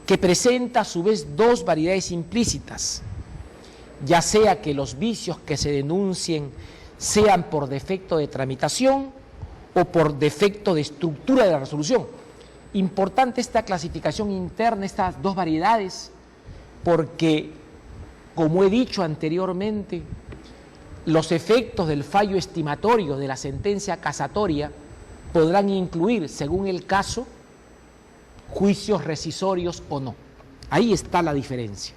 que presenta a su vez 2 variedades implícitas, ya sea que los vicios que se denuncien sean por defecto de tramitación o por defecto de estructura de la resolución. Importante esta clasificación interna, estas 2 variedades, porque, como he dicho anteriormente, los efectos del fallo estimatorio de la sentencia casatoria podrán incluir, según el caso, juicios rescisorios o no. Ahí está la diferencia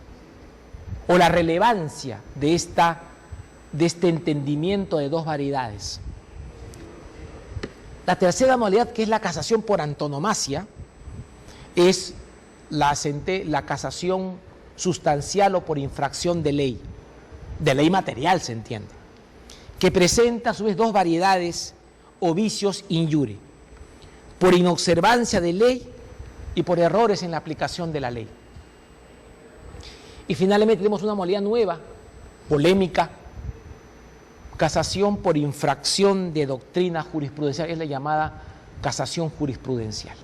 o la relevancia de este entendimiento de 2 variedades. La tercera modalidad, que es la casación por antonomasia, es la casación sustancial o por infracción de ley material, se entiende, que presenta a su vez dos variedades o vicios in iure, por inobservancia de ley y por errores en la aplicación de la ley. Y finalmente tenemos una modalidad nueva, polémica, casación por infracción de doctrina jurisprudencial, es la llamada casación jurisprudencial.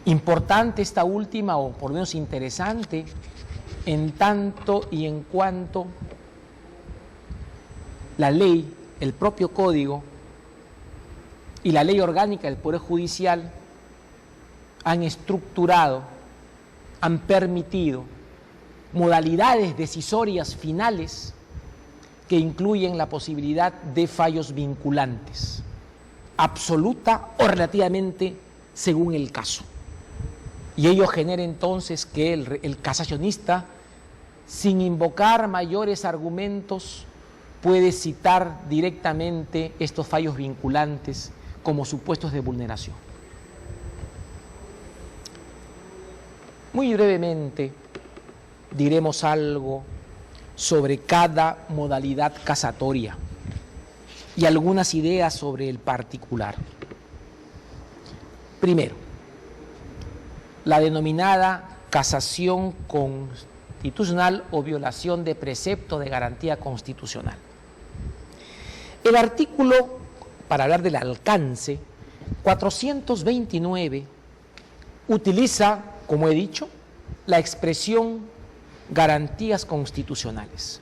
Importante esta última, o por lo menos interesante, en tanto y en cuanto la ley, el propio código y la ley orgánica del Poder Judicial han estructurado, han permitido modalidades decisorias finales que incluyen la posibilidad de fallos vinculantes, absoluta o relativamente según el caso. Y ello genera entonces que el casacionista, sin invocar mayores argumentos, puede citar directamente estos fallos vinculantes como supuestos de vulneración. Muy brevemente diremos algo sobre cada modalidad casatoria y algunas ideas sobre el particular. Primero, la denominada casación constitucional o violación de precepto de garantía constitucional. El artículo, para hablar del alcance, 429, utiliza, como he dicho, la expresión garantías constitucionales,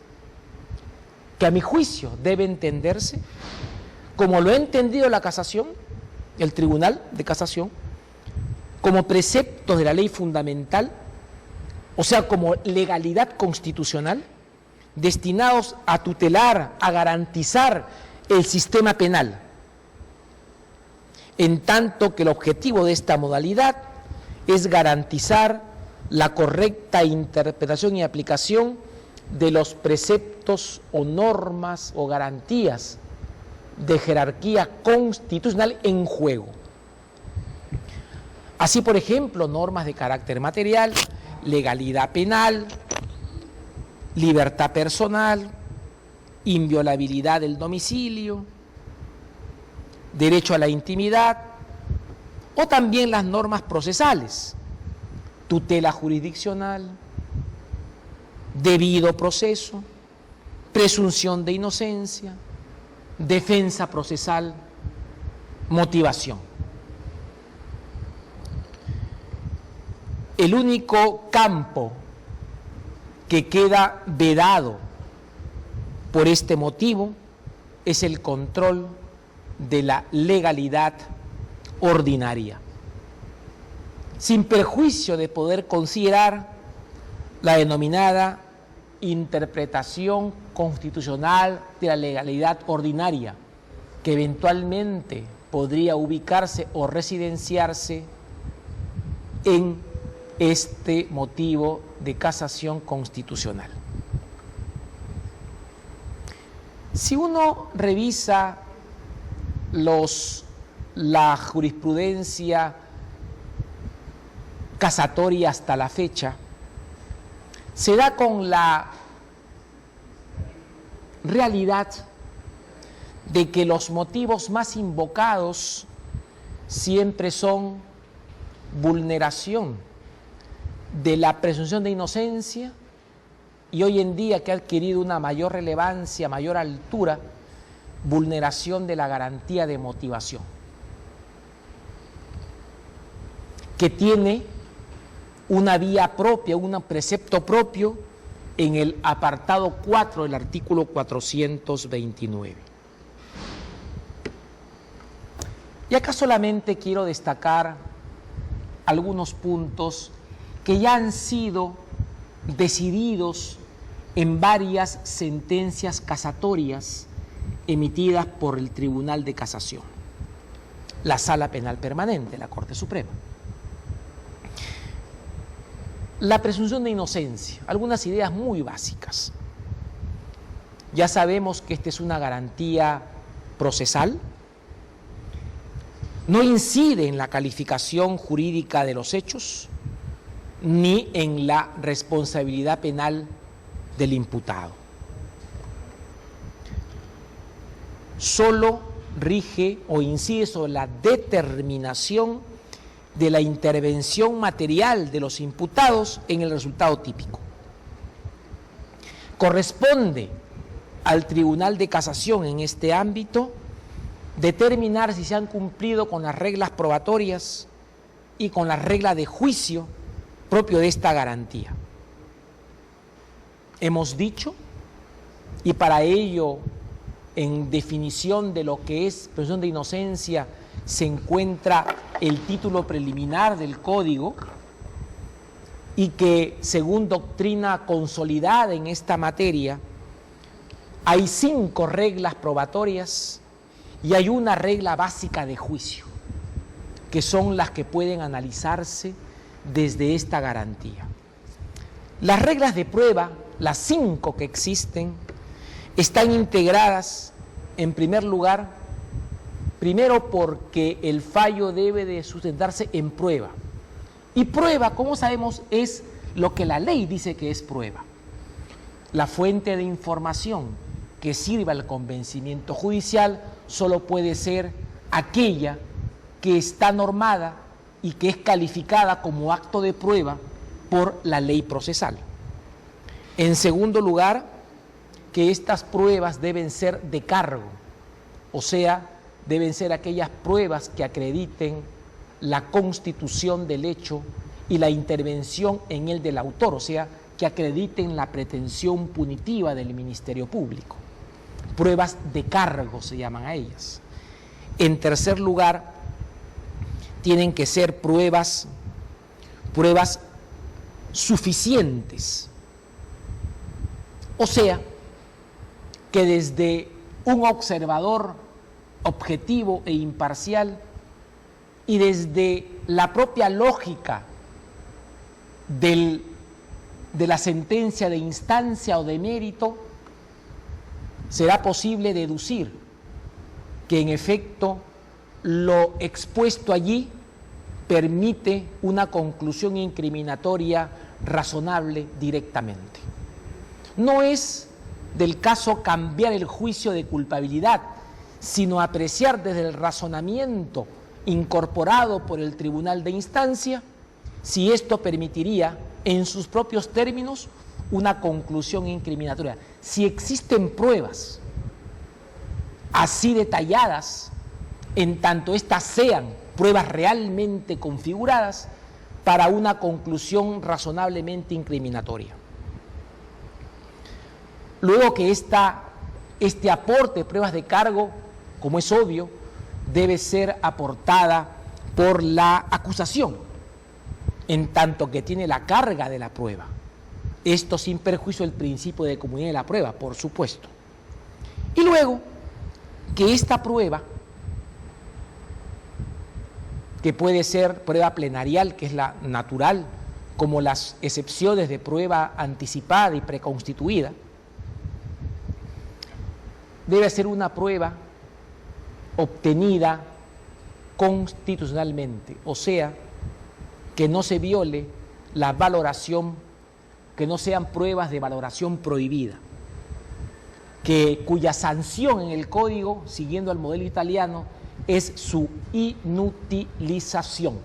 que a mi juicio debe entenderse como lo ha entendido la casación, el Tribunal de Casación, como preceptos de la ley fundamental, o sea, como legalidad constitucional, destinados a tutelar, a garantizar el sistema penal, en tanto que el objetivo de esta modalidad es garantizar la correcta interpretación y aplicación de los preceptos o normas o garantías de jerarquía constitucional en juego. Así, por ejemplo, normas de carácter material, legalidad penal, libertad personal, inviolabilidad del domicilio, derecho a la intimidad, o también las normas procesales, tutela jurisdiccional, debido proceso, presunción de inocencia, defensa procesal, motivación. El único campo que queda vedado por este motivo es el control de la legalidad ordinaria, sin perjuicio de poder considerar la denominada interpretación constitucional de la legalidad ordinaria, que eventualmente podría ubicarse o residenciarse en este motivo de casación constitucional. Si uno revisa la jurisprudencia casatoria hasta la fecha, se da con la realidad de que los motivos más invocados siempre son vulneración de la presunción de inocencia y hoy en día, que ha adquirido una mayor relevancia, mayor altura, vulneración de la garantía de motivación, que tiene una vía propia, un precepto propio en el apartado 4 del artículo 429. Y acá solamente quiero destacar algunos puntos que ya han sido decididos en varias sentencias casatorias emitidas por el Tribunal de Casación, la Sala Penal Permanente, la Corte Suprema. La presunción de inocencia, algunas ideas muy básicas. Ya sabemos que esta es una garantía procesal, no incide en la calificación jurídica de los hechos, ni en la responsabilidad penal del imputado. solo rige o incide sobre la determinación de la intervención material de los imputados en el resultado típico. Corresponde al Tribunal de Casación en este ámbito determinar si se han cumplido con las reglas probatorias y con las reglas de juicio propio de esta garantía. Hemos dicho, y para ello, en definición de lo que es presunción de inocencia, se encuentra el título preliminar del Código, y que, según doctrina consolidada en esta materia, hay 5 reglas probatorias y hay una regla básica de juicio, que son las que pueden analizarse desde esta garantía. Las reglas de prueba, las 5 que existen, están integradas, en primer lugar, primero porque el fallo debe de sustentarse en prueba. Y prueba, como sabemos, es lo que la ley dice que es prueba. La fuente de información que sirva al convencimiento judicial solo puede ser aquella que está normada y que es calificada como acto de prueba por la ley procesal. En segundo lugar, que estas pruebas deben ser de cargo, o sea, deben ser aquellas pruebas que acrediten la constitución del hecho y la intervención en él del autor, o sea, que acrediten la pretensión punitiva del Ministerio Público. Pruebas de cargo se llaman a ellas. En tercer lugar, tienen que ser pruebas suficientes, o sea, que desde un observador objetivo e imparcial y desde la propia lógica de la sentencia de instancia o de mérito, será posible deducir que en efecto lo expuesto allí permite una conclusión incriminatoria razonable directamente. No es del caso cambiar el juicio de culpabilidad, sino apreciar desde el razonamiento incorporado por el tribunal de instancia si esto permitiría, en sus propios términos, una conclusión incriminatoria. Si existen pruebas así detalladas, en tanto éstas sean pruebas realmente configuradas para una conclusión razonablemente incriminatoria. Luego que este aporte de pruebas de cargo, como es obvio, debe ser aportada por la acusación, en tanto que tiene la carga de la prueba. Esto sin perjuicio del principio de comunidad de la prueba, por supuesto. Y luego que esta prueba, que puede ser prueba plenarial, que es la natural, como las excepciones de prueba anticipada y preconstituida, debe ser una prueba obtenida constitucionalmente, o sea, que no se viole la valoración, que no sean pruebas de valoración prohibida, cuya sanción en el código, siguiendo el modelo italiano, es su inutilización,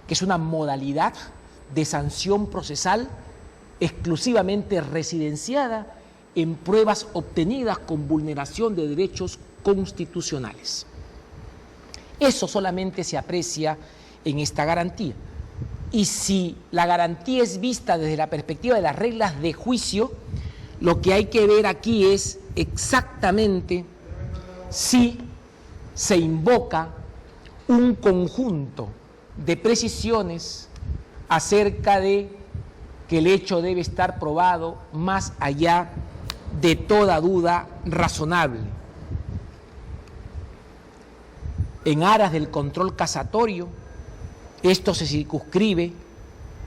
que es una modalidad de sanción procesal exclusivamente residenciada en pruebas obtenidas con vulneración de derechos constitucionales. Eso solamente se aprecia en esta garantía. Y si la garantía es vista desde la perspectiva de las reglas de juicio, lo que hay que ver aquí es exactamente si se invoca un conjunto de precisiones acerca de que el hecho debe estar probado más allá de toda duda razonable. En aras del control casatorio, esto se circunscribe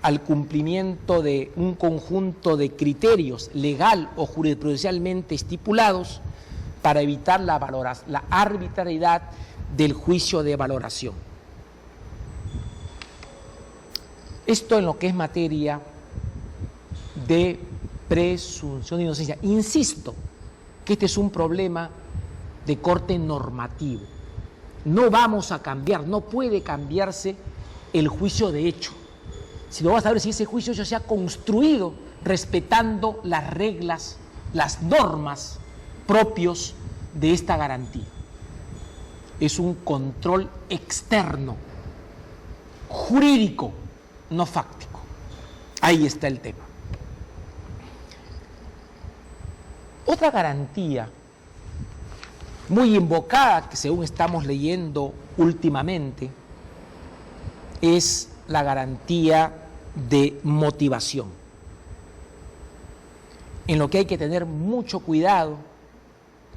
al cumplimiento de un conjunto de criterios legal o jurisprudencialmente estipulados para evitar la arbitrariedad del juicio de valoración. Esto en lo que es materia de presunción de inocencia. Insisto que este es un problema de corte normativo. No vamos a cambiar, no puede cambiarse el juicio de hecho, sino vamos a ver si ese juicio de hecho se ha construido respetando las reglas, las normas propios de esta garantía. Es un control externo, jurídico, no fáctico. Ahí está el tema. Otra garantía muy invocada, que según estamos leyendo últimamente, es la garantía de motivación, en lo que hay que tener mucho cuidado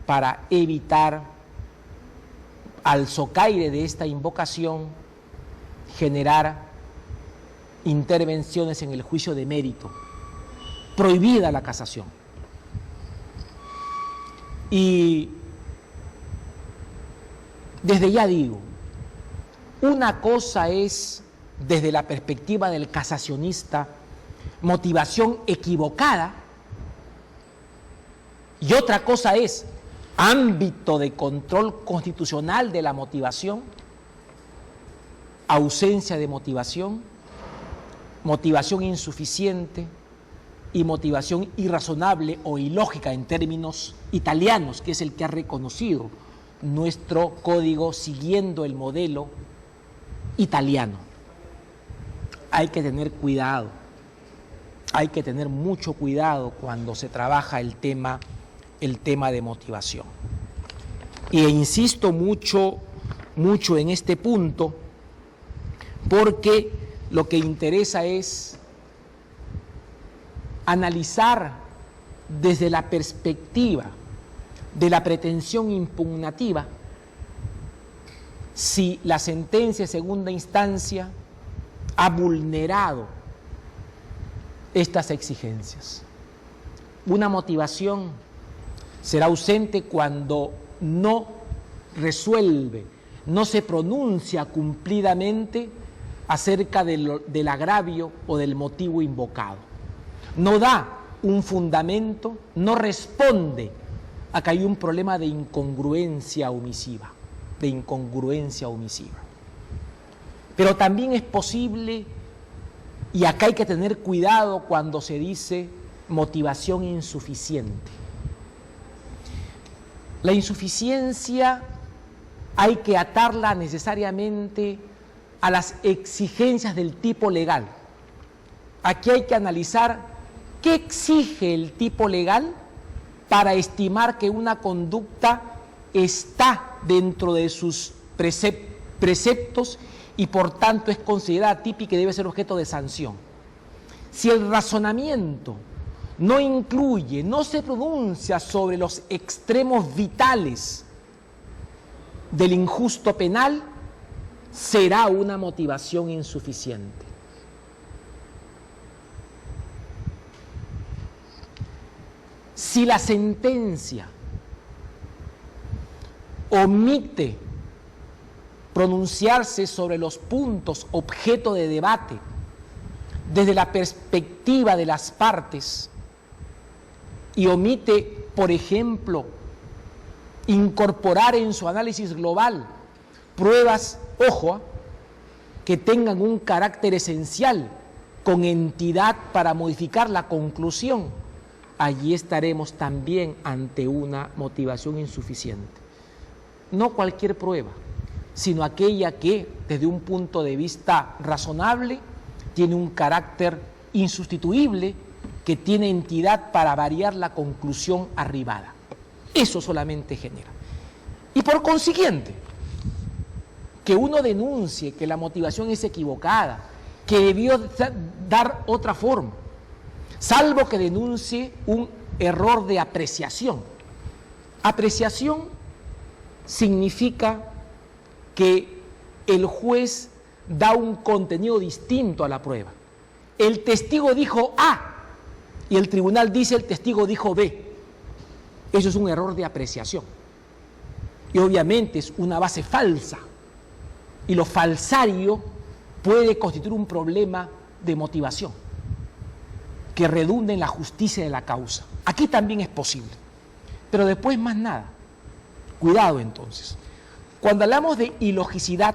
para evitar, al socaire de esta invocación, generar intervenciones en el juicio de mérito. Prohibida la casación. Y desde ya digo, una cosa es, desde la perspectiva del casacionista, motivación equivocada, y otra cosa es ámbito de control constitucional de la motivación, ausencia de motivación, motivación insuficiente y motivación irrazonable o ilógica en términos italianos, que es el que ha reconocido nuestro código siguiendo el modelo italiano. Hay que tener cuidado, hay que tener mucho cuidado cuando se trabaja el tema de motivación. E insisto mucho en este punto, porque lo que interesa es analizar desde la perspectiva de la pretensión impugnativa si la sentencia de segunda instancia ha vulnerado estas exigencias. Una motivación será ausente cuando no resuelve, no se pronuncia cumplidamente acerca del agravio o del motivo invocado. No da un fundamento, no responde a que hay un problema de incongruencia omisiva, Pero también es posible, y acá hay que tener cuidado cuando se dice motivación insuficiente. La insuficiencia hay que atarla necesariamente a las exigencias del tipo legal. Aquí hay que analizar qué exige el tipo legal para estimar que una conducta está dentro de sus preceptos y por tanto es considerada típica y debe ser objeto de sanción. Si el razonamiento no incluye, no se pronuncia sobre los extremos vitales del injusto penal, será una motivación insuficiente. Si la sentencia omite pronunciarse sobre los puntos objeto de debate desde la perspectiva de las partes y omite, por ejemplo, incorporar en su análisis global pruebas, ojo, que tengan un carácter esencial con entidad para modificar la conclusión, allí estaremos también ante una motivación insuficiente. No cualquier prueba, sino aquella que, desde un punto de vista razonable, tiene un carácter insustituible, que tiene entidad para variar la conclusión arribada. Eso solamente genera. Y por consiguiente, que uno denuncie que la motivación es equivocada, que debió dar otra forma, salvo que denuncie un error de apreciación. Apreciación significa que el juez da un contenido distinto a la prueba. El testigo dijo A y el tribunal dice el testigo dijo B. Eso es un error de apreciación. Y obviamente es una base falsa. Y lo falsario puede constituir un problema de motivación que redunde en la justicia de la causa. Aquí también es posible. Pero después más nada. Cuidado entonces. Cuando hablamos de ilogicidad,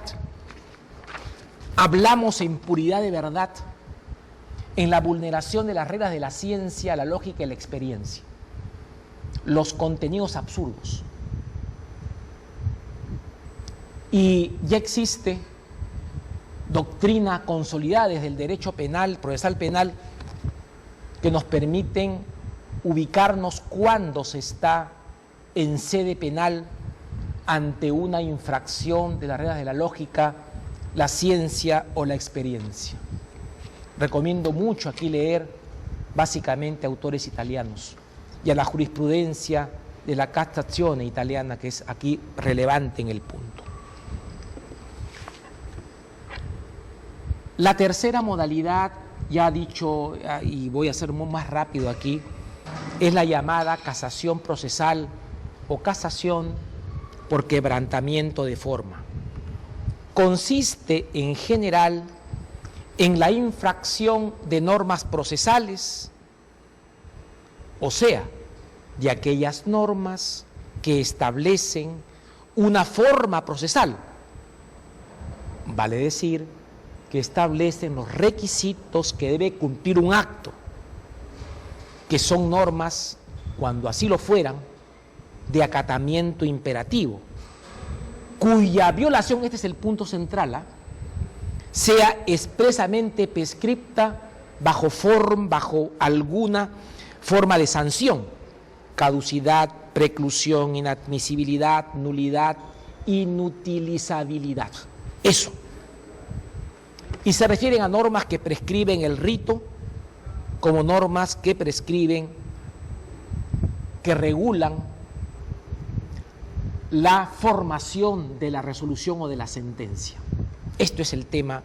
hablamos en puridad de verdad, en la vulneración de las reglas de la ciencia, la lógica y la experiencia. Los contenidos absurdos. Y ya existe doctrina consolidada desde el derecho penal, procesal penal, que nos permiten ubicarnos cuando se está en sede penal ante una infracción de las reglas de la lógica, la ciencia o la experiencia. Recomiendo mucho aquí leer básicamente autores italianos y a la jurisprudencia de la Cassazione italiana, que es aquí relevante en el punto. La tercera modalidad, ya dicho, y voy a ser más rápido aquí, es la llamada casación procesal o casación por quebrantamiento de forma. Consiste en general en la infracción de normas procesales, o sea, de aquellas normas que establecen una forma procesal, vale decir, que establecen los requisitos que debe cumplir un acto, que son normas, cuando así lo fueran, de acatamiento imperativo, cuya violación, este es el punto central, sea expresamente prescripta bajo alguna forma de sanción, caducidad, preclusión, inadmisibilidad, nulidad, inutilizabilidad. Eso. Y se refieren a normas que prescriben el rito como normas que prescriben, que regulan la formación de la resolución o de la sentencia. Esto es el tema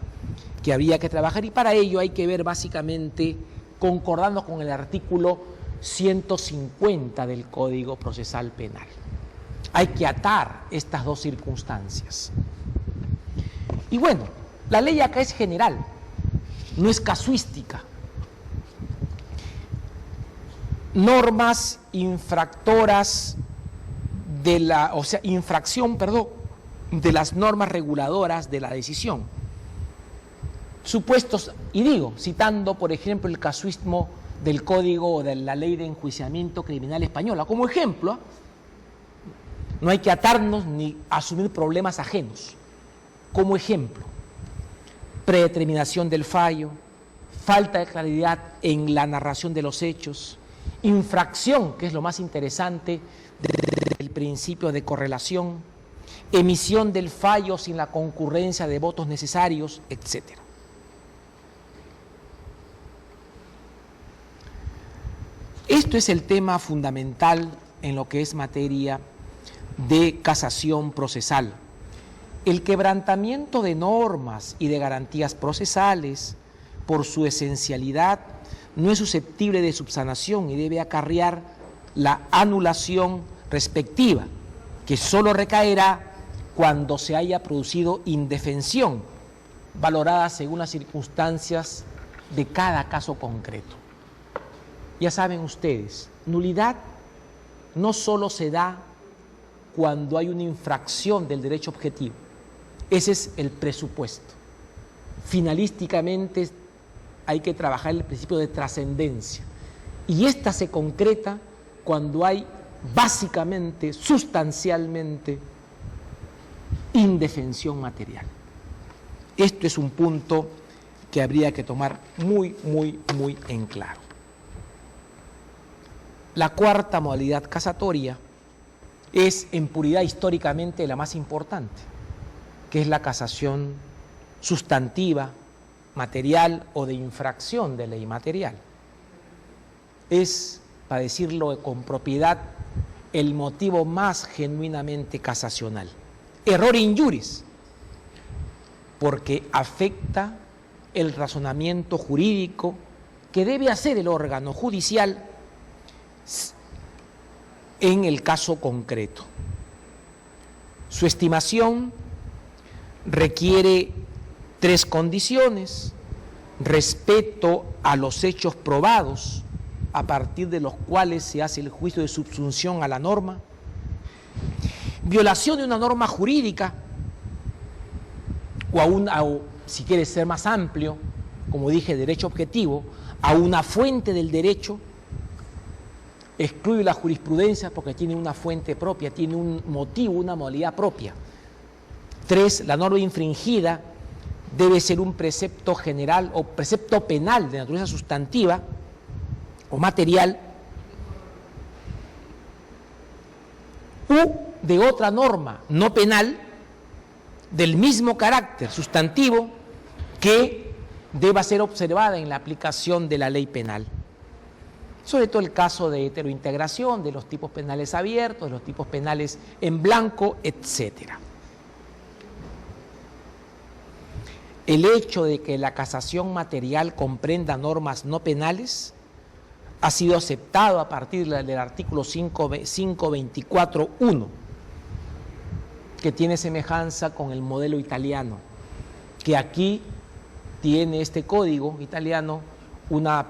que habría que trabajar y para ello hay que ver básicamente, concordando con el artículo 150 del Código Procesal Penal. Hay que atar estas dos circunstancias. Y bueno, la ley acá es general, no es casuística. Normas infractoras infracción de las normas reguladoras de la decisión. Supuestos, y digo, citando por ejemplo el casuismo del Código o de la Ley de Enjuiciamiento Criminal Española, como ejemplo, no hay que atarnos ni asumir problemas ajenos. Como ejemplo, predeterminación del fallo, falta de claridad en la narración de los hechos, infracción, que es lo más interesante, del principio de correlación, emisión del fallo sin la concurrencia de votos necesarios, etc. Esto es el tema fundamental en lo que es materia de casación procesal. El quebrantamiento de normas y de garantías procesales, por su esencialidad, no es susceptible de subsanación y debe acarrear la anulación respectiva, que solo recaerá cuando se haya producido indefensión, valorada según las circunstancias de cada caso concreto. Ya saben ustedes, nulidad no solo se da cuando hay una infracción del derecho objetivo, ese es el presupuesto. Finalísticamente hay que trabajar el principio de trascendencia y esta se concreta cuando hay básicamente, sustancialmente, indefensión material. Esto es un punto que habría que tomar muy en claro. La cuarta modalidad casatoria es en puridad históricamente la más importante, que es la casación sustantiva, material o de infracción de ley material. Es, para decirlo con propiedad, el motivo más genuinamente casacional. Error in iuris, porque afecta el razonamiento jurídico que debe hacer el órgano judicial en el caso concreto. Su estimación requiere tres condiciones: respeto a los hechos probados a partir de los cuales se hace el juicio de subsunción a la norma, violación de una norma jurídica, o si quieres ser más amplio, como dije, derecho objetivo, a una fuente del derecho, excluye la jurisprudencia porque tiene una fuente propia, tiene un motivo, una modalidad propia. 3, la norma infringida debe ser un precepto general o precepto penal de naturaleza sustantiva o material u de otra norma no penal del mismo carácter sustantivo que deba ser observada en la aplicación de la ley penal. Sobre todo el caso de heterointegración, de los tipos penales abiertos, de los tipos penales en blanco, etcétera. El hecho de que la casación material comprenda normas no penales ha sido aceptado a partir del artículo 524.1, que tiene semejanza con el modelo italiano, que aquí tiene este código italiano una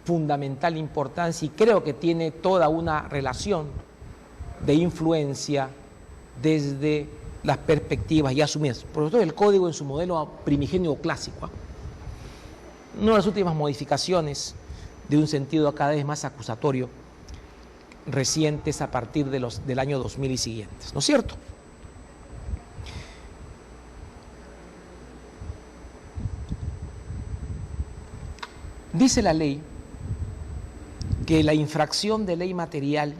fundamental importancia y creo que tiene toda una relación de influencia desde las perspectivas ya asumidas. Por lo tanto, el código en su modelo primigenio clásico, una de las últimas modificaciones de un sentido cada vez más acusatorio, recientes a partir del año 2000 y siguientes, ¿no es cierto? Dice la ley que la infracción de ley material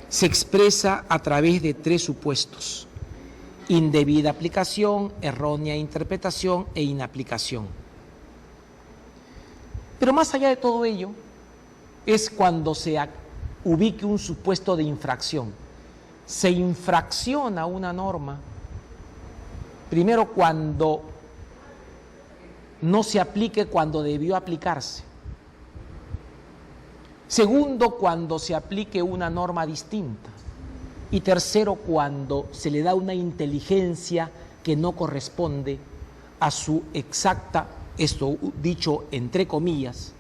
se expresa a través de 3 supuestos: indebida aplicación, errónea interpretación e inaplicación. Pero más allá de todo ello, es cuando se ubique un supuesto de infracción. Se infracciona una norma, primero cuando no se aplique cuando debió aplicarse. Segundo, cuando se aplique una norma distinta. Y tercero, cuando se le da una inteligencia que no corresponde a su exacta, esto dicho entre comillas,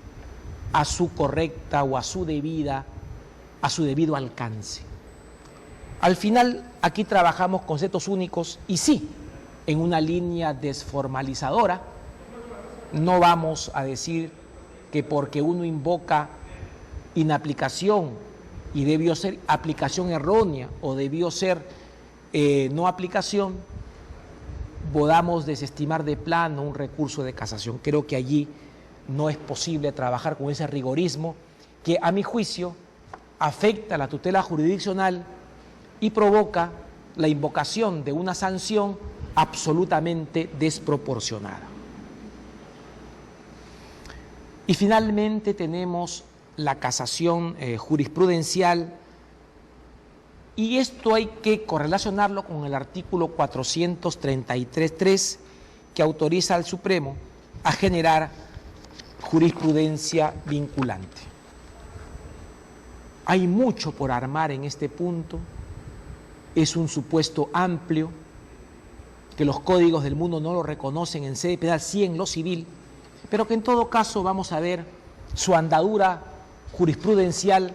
a su correcta o a su debido alcance. Al final, aquí trabajamos conceptos únicos y sí, en una línea desformalizadora. No vamos a decir que porque uno invoca inaplicación y debió ser aplicación errónea o debió ser no aplicación, podamos desestimar de plano un recurso de casación. Creo que allí no es posible trabajar con ese rigorismo que, a mi juicio, afecta la tutela jurisdiccional y provoca la invocación de una sanción absolutamente desproporcionada. Y finalmente tenemos la casación jurisprudencial, y esto hay que correlacionarlo con el artículo 433.3, que autoriza al Supremo a generar jurisprudencia vinculante. Hay mucho por armar en este punto, es un supuesto amplio, que los códigos del mundo no lo reconocen en sede penal, sí en lo civil, pero que en todo caso vamos a ver su andadura jurisprudencial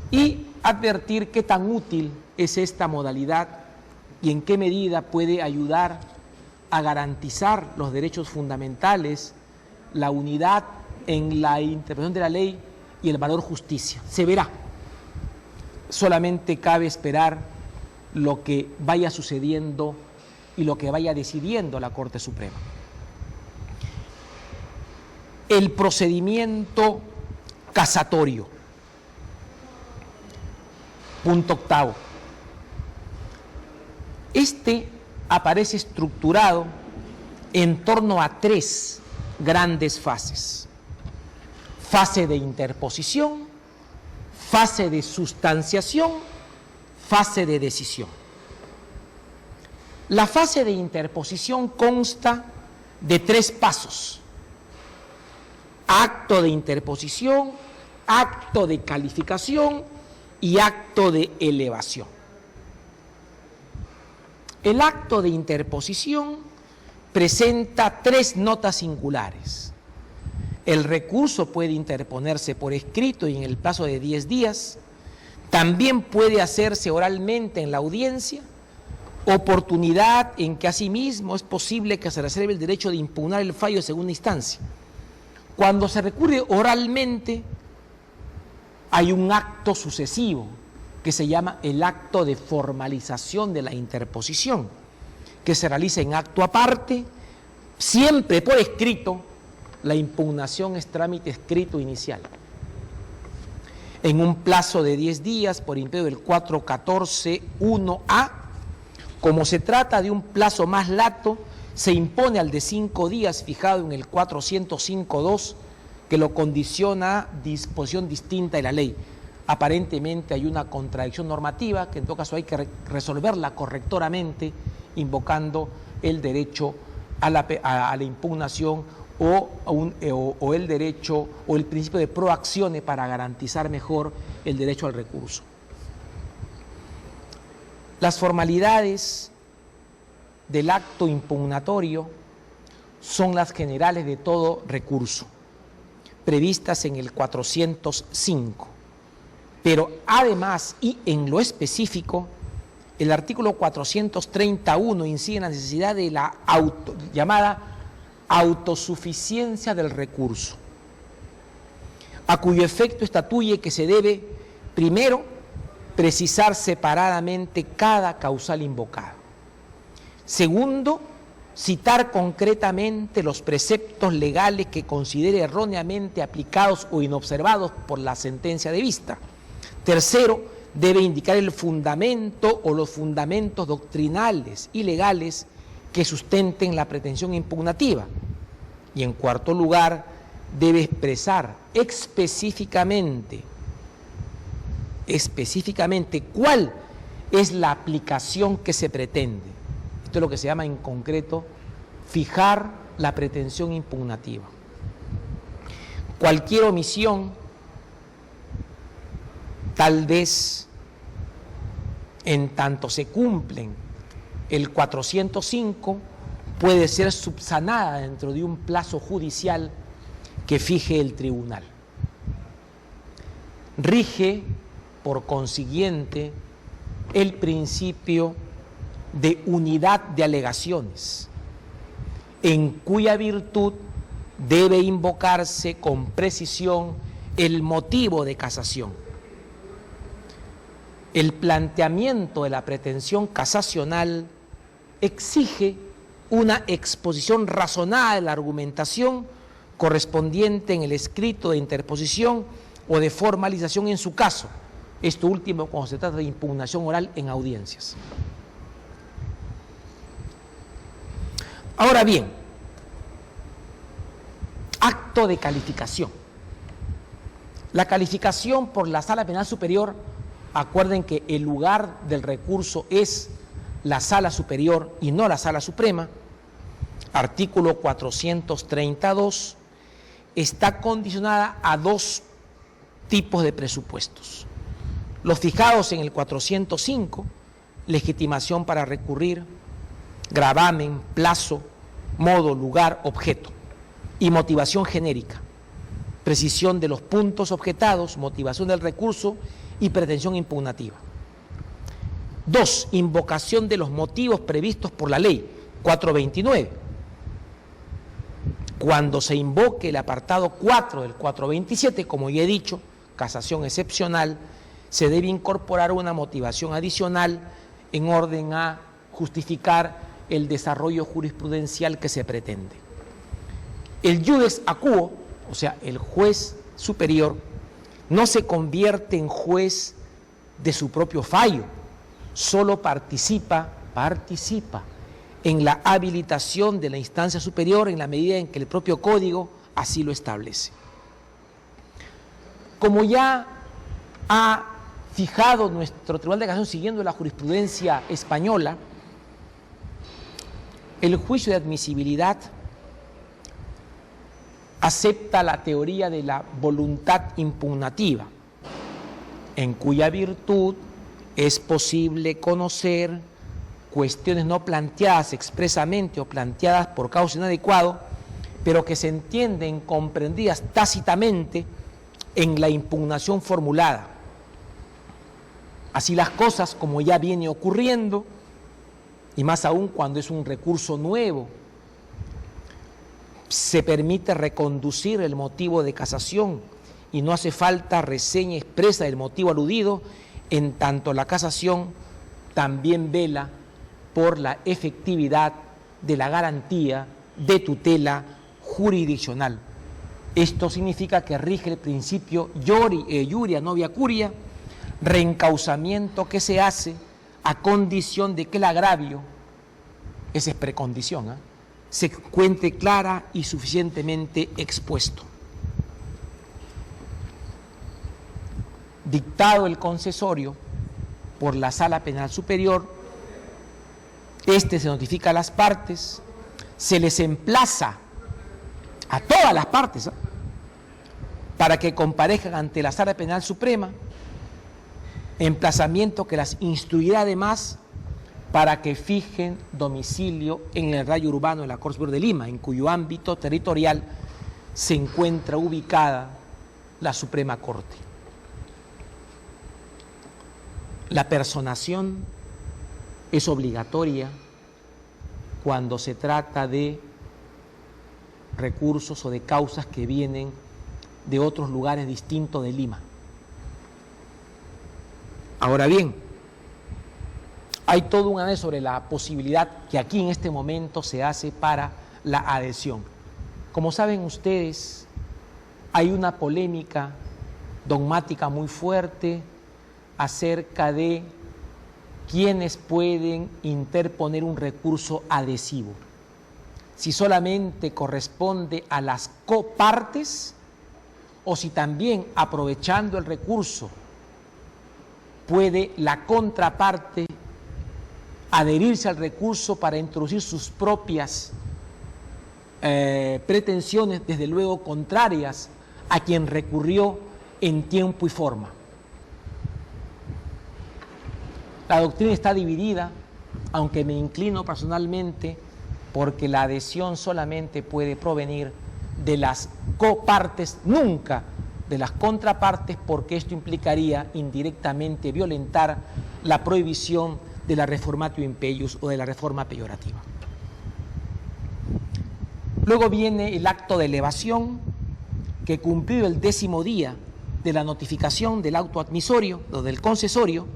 y advertir qué tan útil es esta modalidad y en qué medida puede ayudar a garantizar los derechos fundamentales, la unidad en la interpretación de la ley y el valor justicia. Se verá. Solamente cabe esperar lo que vaya sucediendo y lo que vaya decidiendo la Corte Suprema. El procedimiento casatorio. Punto 8. Este aparece estructurado en torno a 3 grandes fases: fase de interposición, fase de sustanciación, fase de decisión. La fase de interposición consta de 3 pasos: acto de interposición, acto de calificación y acto de elevación. El acto de interposición presenta 3 notas singulares. El recurso puede interponerse por escrito y en el plazo de 10 días. También puede hacerse oralmente en la audiencia, oportunidad en que asimismo es posible que se reserve el derecho de impugnar el fallo de segunda instancia. Cuando se recurre oralmente, hay un acto sucesivo que se llama el acto de formalización de la interposición, que se realiza en acto aparte, siempre por escrito. La impugnación es trámite escrito inicial. En un plazo de 10 días, por imperio del 414.1a, como se trata de un plazo más lato, se impone al de 5 días fijado en el 405.2, que lo condiciona a disposición distinta de la ley. Aparentemente hay una contradicción normativa que en todo caso hay que resolverla correctoramente, invocando el derecho a la impugnación o el derecho o el principio de pro actione para garantizar mejor el derecho al recurso. Las formalidades del acto impugnatorio son las generales de todo recurso, previstas en el 405, pero además y en lo específico, el artículo 431 incide en la necesidad de la llamada autosuficiencia del recurso, a cuyo efecto estatuye que se debe, primero, precisar separadamente cada causal invocada. Segundo, citar concretamente los preceptos legales que considere erróneamente aplicados o inobservados por la sentencia de vista. Tercero, debe indicar el fundamento o los fundamentos doctrinales y legales que sustenten la pretensión impugnativa. Y en cuarto lugar, debe expresar específicamente cuál es la aplicación que se pretende. Esto es lo que se llama en concreto fijar la pretensión impugnativa. Cualquier omisión, tal vez en tanto se cumplen el 405, puede ser subsanada dentro de un plazo judicial que fije el tribunal. Rige, por consiguiente, el principio de unidad de alegaciones, en cuya virtud debe invocarse con precisión el motivo de casación. El planteamiento de la pretensión casacional exige una exposición razonada de la argumentación correspondiente en el escrito de interposición o de formalización en su caso. Esto último cuando se trata de impugnación oral en audiencias. Ahora bien, acto de calificación. La calificación por la Sala Penal Superior, acuerden que el lugar del recurso es la Sala Superior y no la Sala Suprema. Artículo 432, está condicionada a dos tipos de presupuestos. Los fijados en el 405, legitimación para recurrir, gravamen, plazo, modo, lugar, objeto, y motivación genérica, precisión de los puntos objetados, motivación del recurso y pretensión impugnativa. 2. Invocación de los motivos previstos por la ley 429. Cuando se invoque el apartado 4 del 427, como ya he dicho, casación excepcional, se debe incorporar una motivación adicional en orden a justificar el desarrollo jurisprudencial que se pretende. El iudex acuo, o sea, el juez superior, no se convierte en juez de su propio fallo, solo participa en la habilitación de la instancia superior en la medida en que el propio código así lo establece. Como ya ha fijado nuestro Tribunal de Casación siguiendo la jurisprudencia española, el juicio de admisibilidad acepta la teoría de la voluntad impugnativa, en cuya virtud es posible conocer cuestiones no planteadas expresamente o planteadas por causa inadecuado, pero que se entienden comprendidas tácitamente en la impugnación formulada. Así las cosas, como ya viene ocurriendo, y más aún cuando es un recurso nuevo, se permite reconducir el motivo de casación y no hace falta reseña expresa del motivo aludido, en tanto la casación también vela por la efectividad de la garantía de tutela jurisdiccional. Esto significa que rige el principio iuria novia curia, reencauzamiento que se hace a condición de que el agravio, esa es precondición, se encuentre clara y suficientemente expuesto. Dictado el concesorio por la Sala Penal Superior, este se notifica a las partes, se les emplaza a todas las partes para que comparezcan ante la Sala Penal Suprema, emplazamiento que las instruirá además para que fijen domicilio en el radio urbano de la Corte Superior de Lima, en cuyo ámbito territorial se encuentra ubicada la Suprema Corte. La personación es obligatoria cuando se trata de recursos o de causas que vienen de otros lugares distintos de Lima. Ahora bien, hay todo un análisis sobre la posibilidad que aquí en este momento se hace para la adhesión. Como saben ustedes, hay una polémica dogmática muy fuerte acerca de quiénes pueden interponer un recurso adhesivo. Si solamente corresponde a las copartes o si también, aprovechando el recurso, puede la contraparte adherirse al recurso para introducir sus propias pretensiones, desde luego contrarias a quien recurrió en tiempo y forma. La doctrina está dividida, aunque me inclino personalmente porque la adhesión solamente puede provenir de las copartes, nunca de las contrapartes, porque esto implicaría indirectamente violentar la prohibición de la reformatio impeius o de la reforma peyorativa. Luego viene el acto de elevación, que cumplido el 10º día de la notificación del auto admisorio o del concesorio,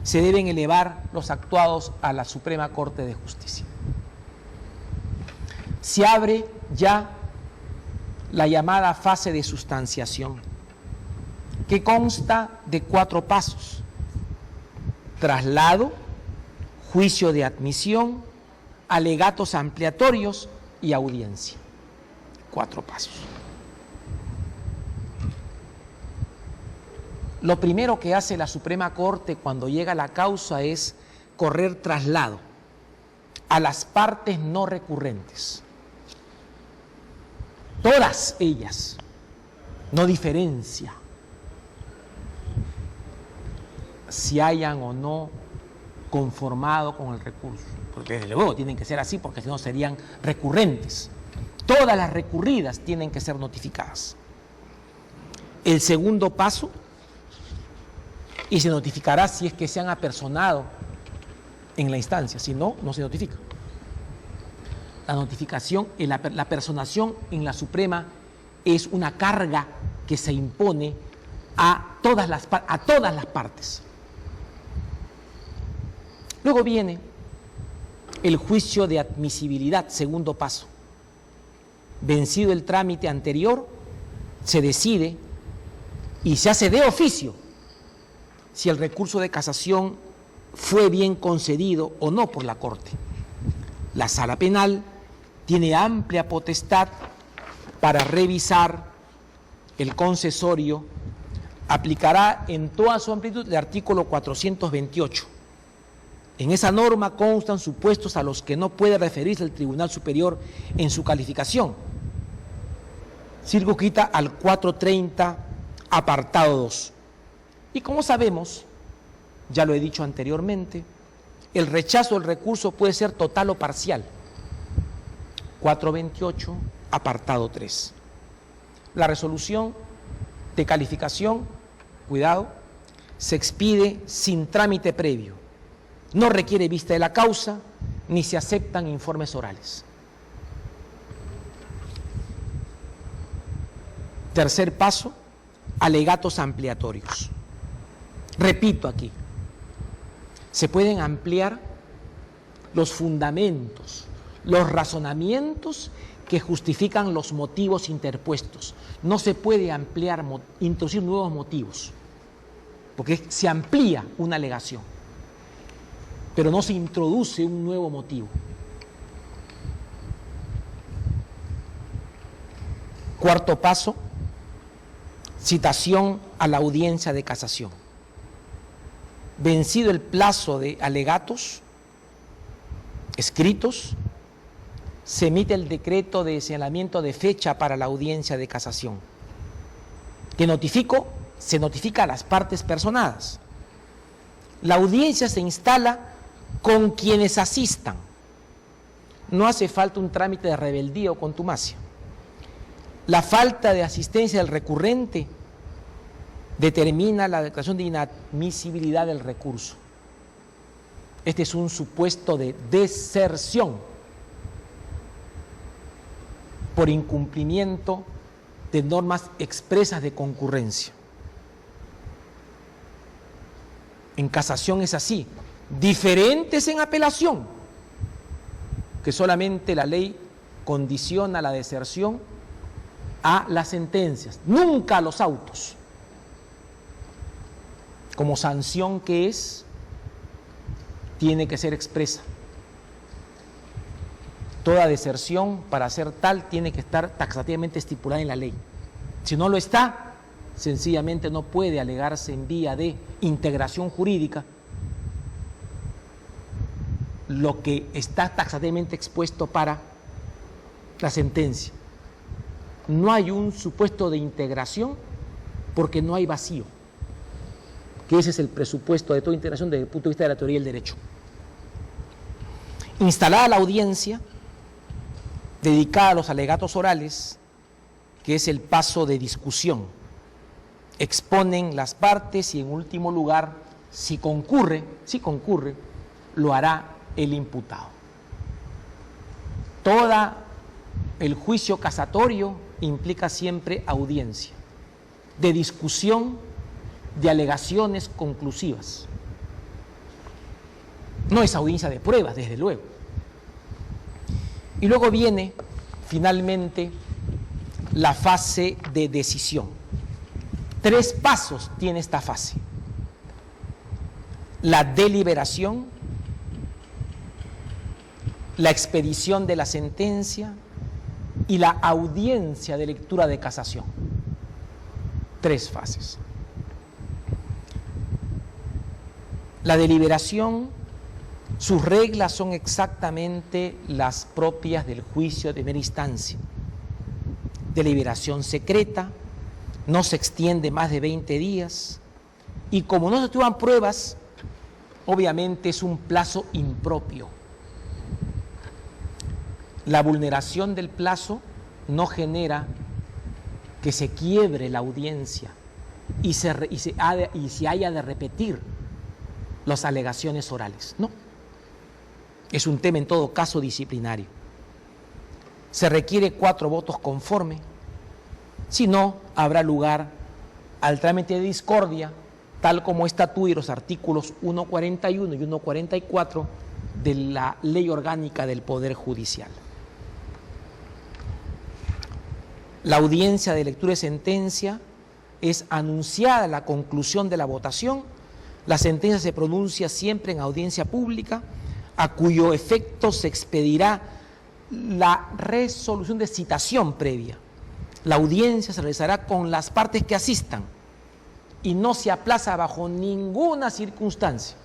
se deben elevar los actuados a la Suprema Corte de Justicia. Se abre ya la llamada fase de sustanciación, que consta de 4 pasos: traslado, juicio de admisión, alegatos ampliatorios y audiencia. 4 pasos. Lo primero que hace la Suprema Corte cuando llega la causa es correr traslado a las partes no recurrentes. Todas ellas, no diferencia si hayan o no conformado con el recurso, porque desde luego tienen que ser así, porque si no serían recurrentes. Todas las recurridas tienen que ser notificadas. El segundo paso, y se notificará si es que se han apersonado en la instancia, si no, no se notifica. La notificación, la personación en la Suprema es una carga que se impone a todas las partes. Luego viene el juicio de admisibilidad, segundo paso. Vencido el trámite anterior, se decide y se hace de oficio si el recurso de casación fue bien concedido o no por la Corte. La Sala Penal tiene amplia potestad para revisar el concesorio, aplicará en toda su amplitud el artículo 428. En esa norma constan supuestos a los que no puede referirse el Tribunal Superior en su calificación. Circunscrita al 430, apartado 2. Y como sabemos, ya lo he dicho anteriormente, el rechazo del recurso puede ser total o parcial. 428, apartado 3. La resolución de calificación, cuidado, se expide sin trámite previo, no requiere vista de la causa, ni se aceptan informes orales. Tercer paso, alegatos ampliatorios. Repito aquí, se pueden ampliar los fundamentos, los razonamientos que justifican los motivos interpuestos. No se puede ampliar, introducir nuevos motivos, porque se amplía una alegación, pero no se introduce un nuevo motivo. Cuarto paso, citación a la audiencia de casación. Vencido el plazo de alegatos escritos, se emite el decreto de señalamiento de fecha para la audiencia de casación, que se notifica a las partes personadas. La audiencia se instala con quienes asistan. No hace falta un trámite de rebeldía o contumacia. La falta de asistencia del recurrente determina la declaración de inadmisibilidad del recurso. Este es un supuesto de deserción por incumplimiento de normas expresas de concurrencia. En casación es así, diferentes en apelación, que solamente la ley condiciona la deserción a las sentencias, nunca a los autos. Como sanción que es, tiene que ser expresa. Toda deserción, para ser tal, tiene que estar taxativamente estipulada en la ley. Si no lo está, sencillamente no puede alegarse en vía de integración jurídica lo que está taxativamente expuesto para la sentencia. No hay un supuesto de integración porque no hay vacío, que ese es el presupuesto de toda integración desde el punto de vista de la teoría del derecho. Instalada la audiencia dedicada a los alegatos orales, que es el paso de discusión, exponen las partes y en último lugar, si concurre, lo hará el imputado. Todo el juicio casatorio implica siempre audiencia, de discusión de alegaciones conclusivas. No es audiencia de pruebas, desde luego. Y luego viene, finalmente, la fase de decisión. 3 pasos tiene esta fase: la deliberación, la expedición de la sentencia y la audiencia de lectura de casación. 3 fases. La deliberación, sus reglas son exactamente las propias del juicio de primera instancia. Deliberación secreta, no se extiende más de 20 días y como no se estudian pruebas, obviamente es un plazo impropio. La vulneración del plazo no genera que se quiebre la audiencia y se haya de repetir las alegaciones orales. No. Es un tema en todo caso disciplinario. Se requiere 4 votos conforme, si no, habrá lugar al trámite de discordia, tal como estatúe los artículos 141 y 144 de la Ley Orgánica del Poder Judicial. La audiencia de lectura de sentencia es anunciada la conclusión de la votación. La sentencia se pronuncia siempre en audiencia pública, a cuyo efecto se expedirá la resolución de citación previa. La audiencia se realizará con las partes que asistan y no se aplaza bajo ninguna circunstancia.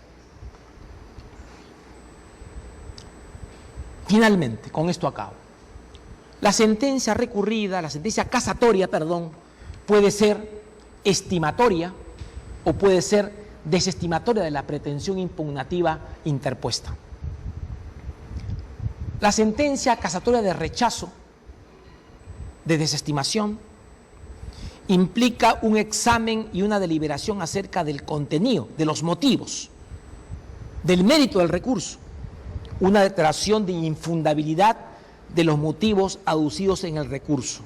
Finalmente, con esto acabo. La sentencia recurrida, la sentencia casatoria, puede ser estimatoria o puede ser desestimatoria de la pretensión impugnativa interpuesta. La sentencia casatoria de rechazo, de desestimación, implica un examen y una deliberación acerca del contenido, de los motivos, del mérito del recurso, una declaración de infundabilidad de los motivos aducidos en el recurso.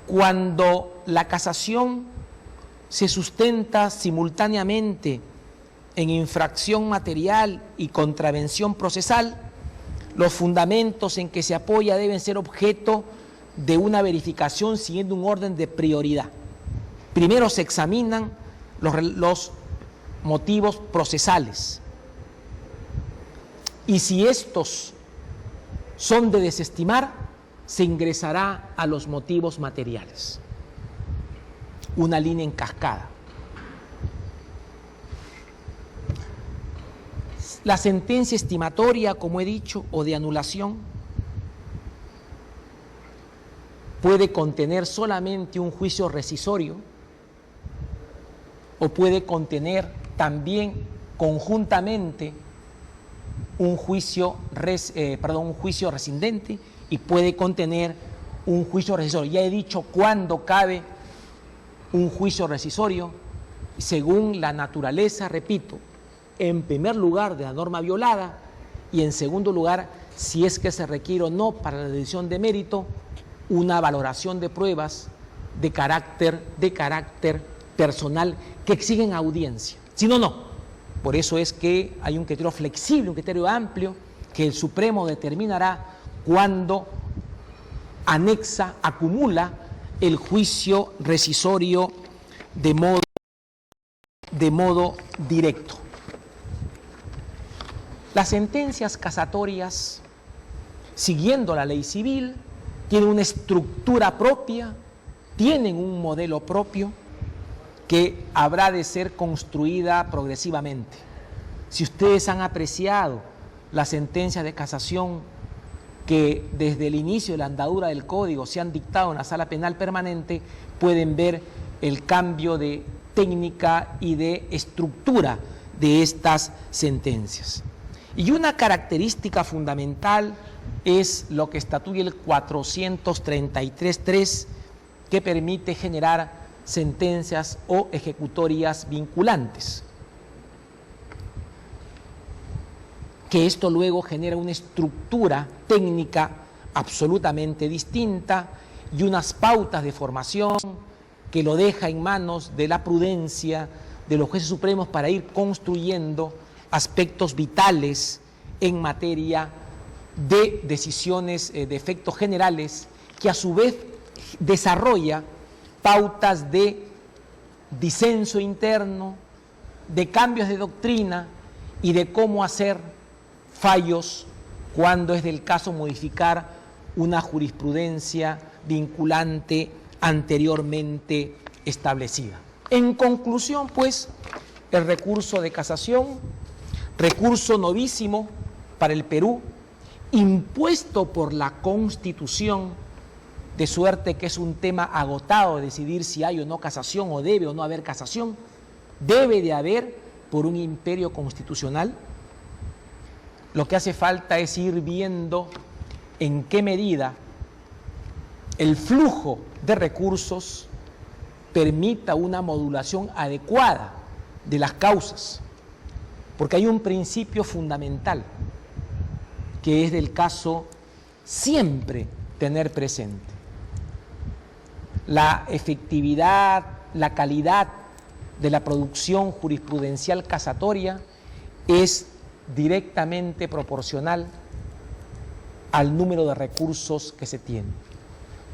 Cuando la casación se sustenta simultáneamente en infracción material y contravención procesal, los fundamentos en que se apoya deben ser objeto de una verificación siguiendo un orden de prioridad. Primero se examinan los motivos procesales y si estos son de desestimar, se ingresará a los motivos materiales. Una línea en cascada. La sentencia estimatoria, como he dicho, o de anulación, puede contener solamente un juicio rescisorio o puede contener también conjuntamente un juicio rescindente y puede contener un juicio rescisorio. Ya he dicho cuándo cabe un juicio rescisorio, según la naturaleza, repito, en primer lugar de la norma violada y en segundo lugar, si es que se requiere o no para la decisión de mérito, una valoración de pruebas de carácter personal que exigen audiencia. Si no, no. Por eso es que hay un criterio flexible, un criterio amplio, que el Supremo determinará cuando anexa, acumula el juicio rescisorio de modo directo. Las sentencias casatorias, siguiendo la ley civil, tienen una estructura propia, tienen un modelo propio que habrá de ser construida progresivamente. Si ustedes han apreciado las sentencias de casación que desde el inicio de la andadura del Código se han dictado en la Sala Penal Permanente, pueden ver el cambio de técnica y de estructura de estas sentencias. Y una característica fundamental es lo que estatuye el 433.3, que permite generar sentencias o ejecutorias vinculantes. Que esto luego genera una estructura técnica absolutamente distinta y unas pautas de formación que lo deja en manos de la prudencia de los jueces supremos para ir construyendo aspectos vitales en materia de decisiones de efectos generales, que a su vez desarrolla pautas de disenso interno, de cambios de doctrina y de cómo hacer fallos cuando es del caso modificar una jurisprudencia vinculante anteriormente establecida. En conclusión, pues, el recurso de casación, recurso novísimo para el Perú, impuesto por la Constitución, de suerte que es un tema agotado de decidir si hay o no casación o debe o no haber casación, debe de haber por un imperio constitucional. Lo que hace falta es ir viendo en qué medida el flujo de recursos permita una modulación adecuada de las causas, porque hay un principio fundamental que es del caso siempre tener presente. La efectividad, la calidad de la producción jurisprudencial casatoria es directamente proporcional al número de recursos que se tiene.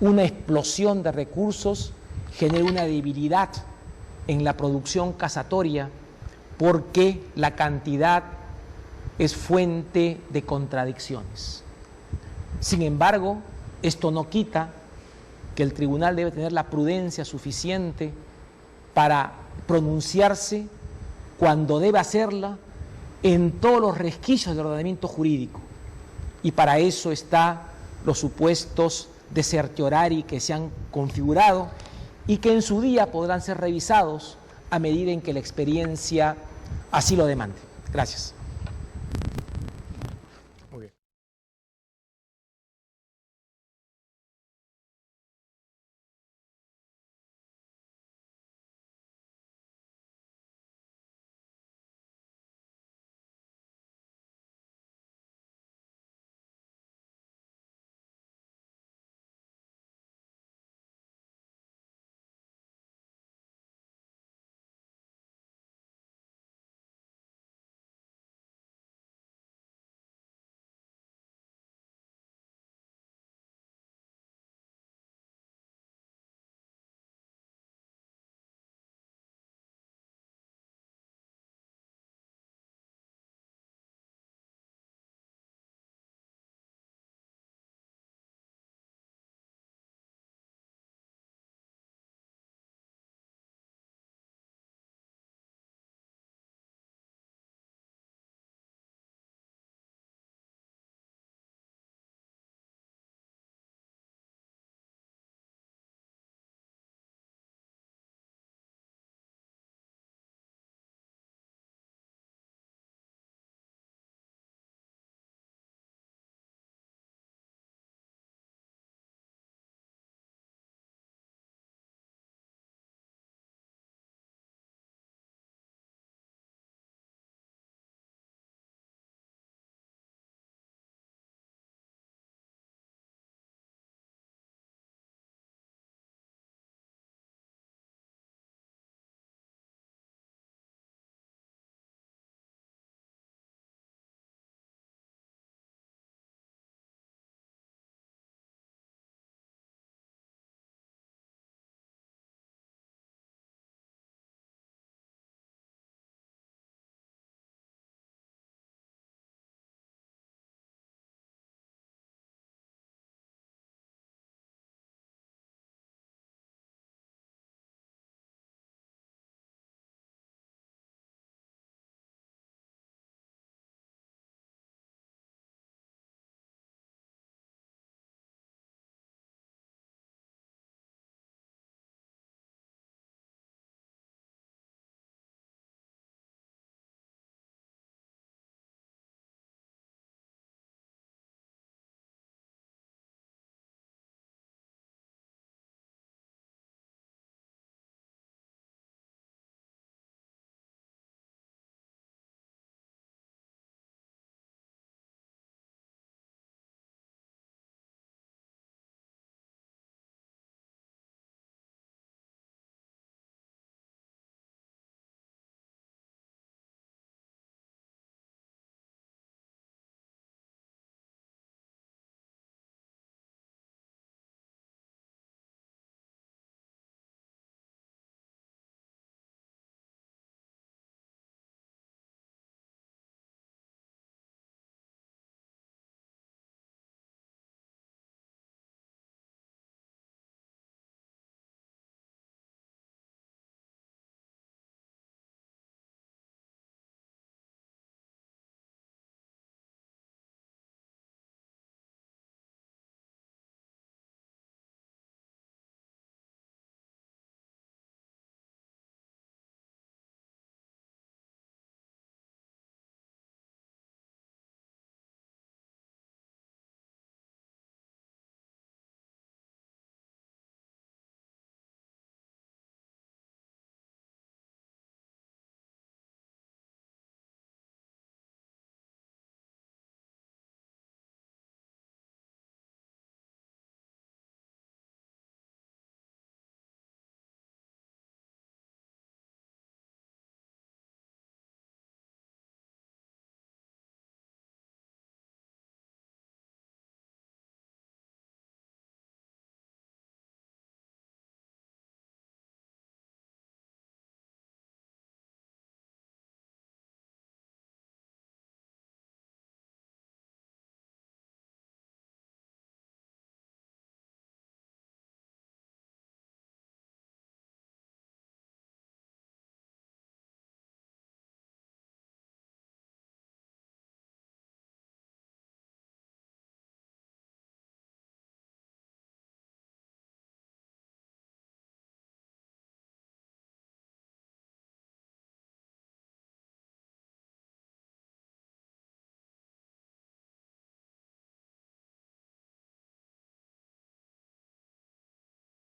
Una explosión de recursos genera una debilidad en la producción casatoria porque la cantidad es fuente de contradicciones. Sin embargo, esto no quita que el tribunal debe tener la prudencia suficiente para pronunciarse cuando debe hacerla en todos los resquicios del ordenamiento jurídico. Y para eso están los supuestos de certiorari que se han configurado y que en su día podrán ser revisados a medida en que la experiencia así lo demande. Gracias.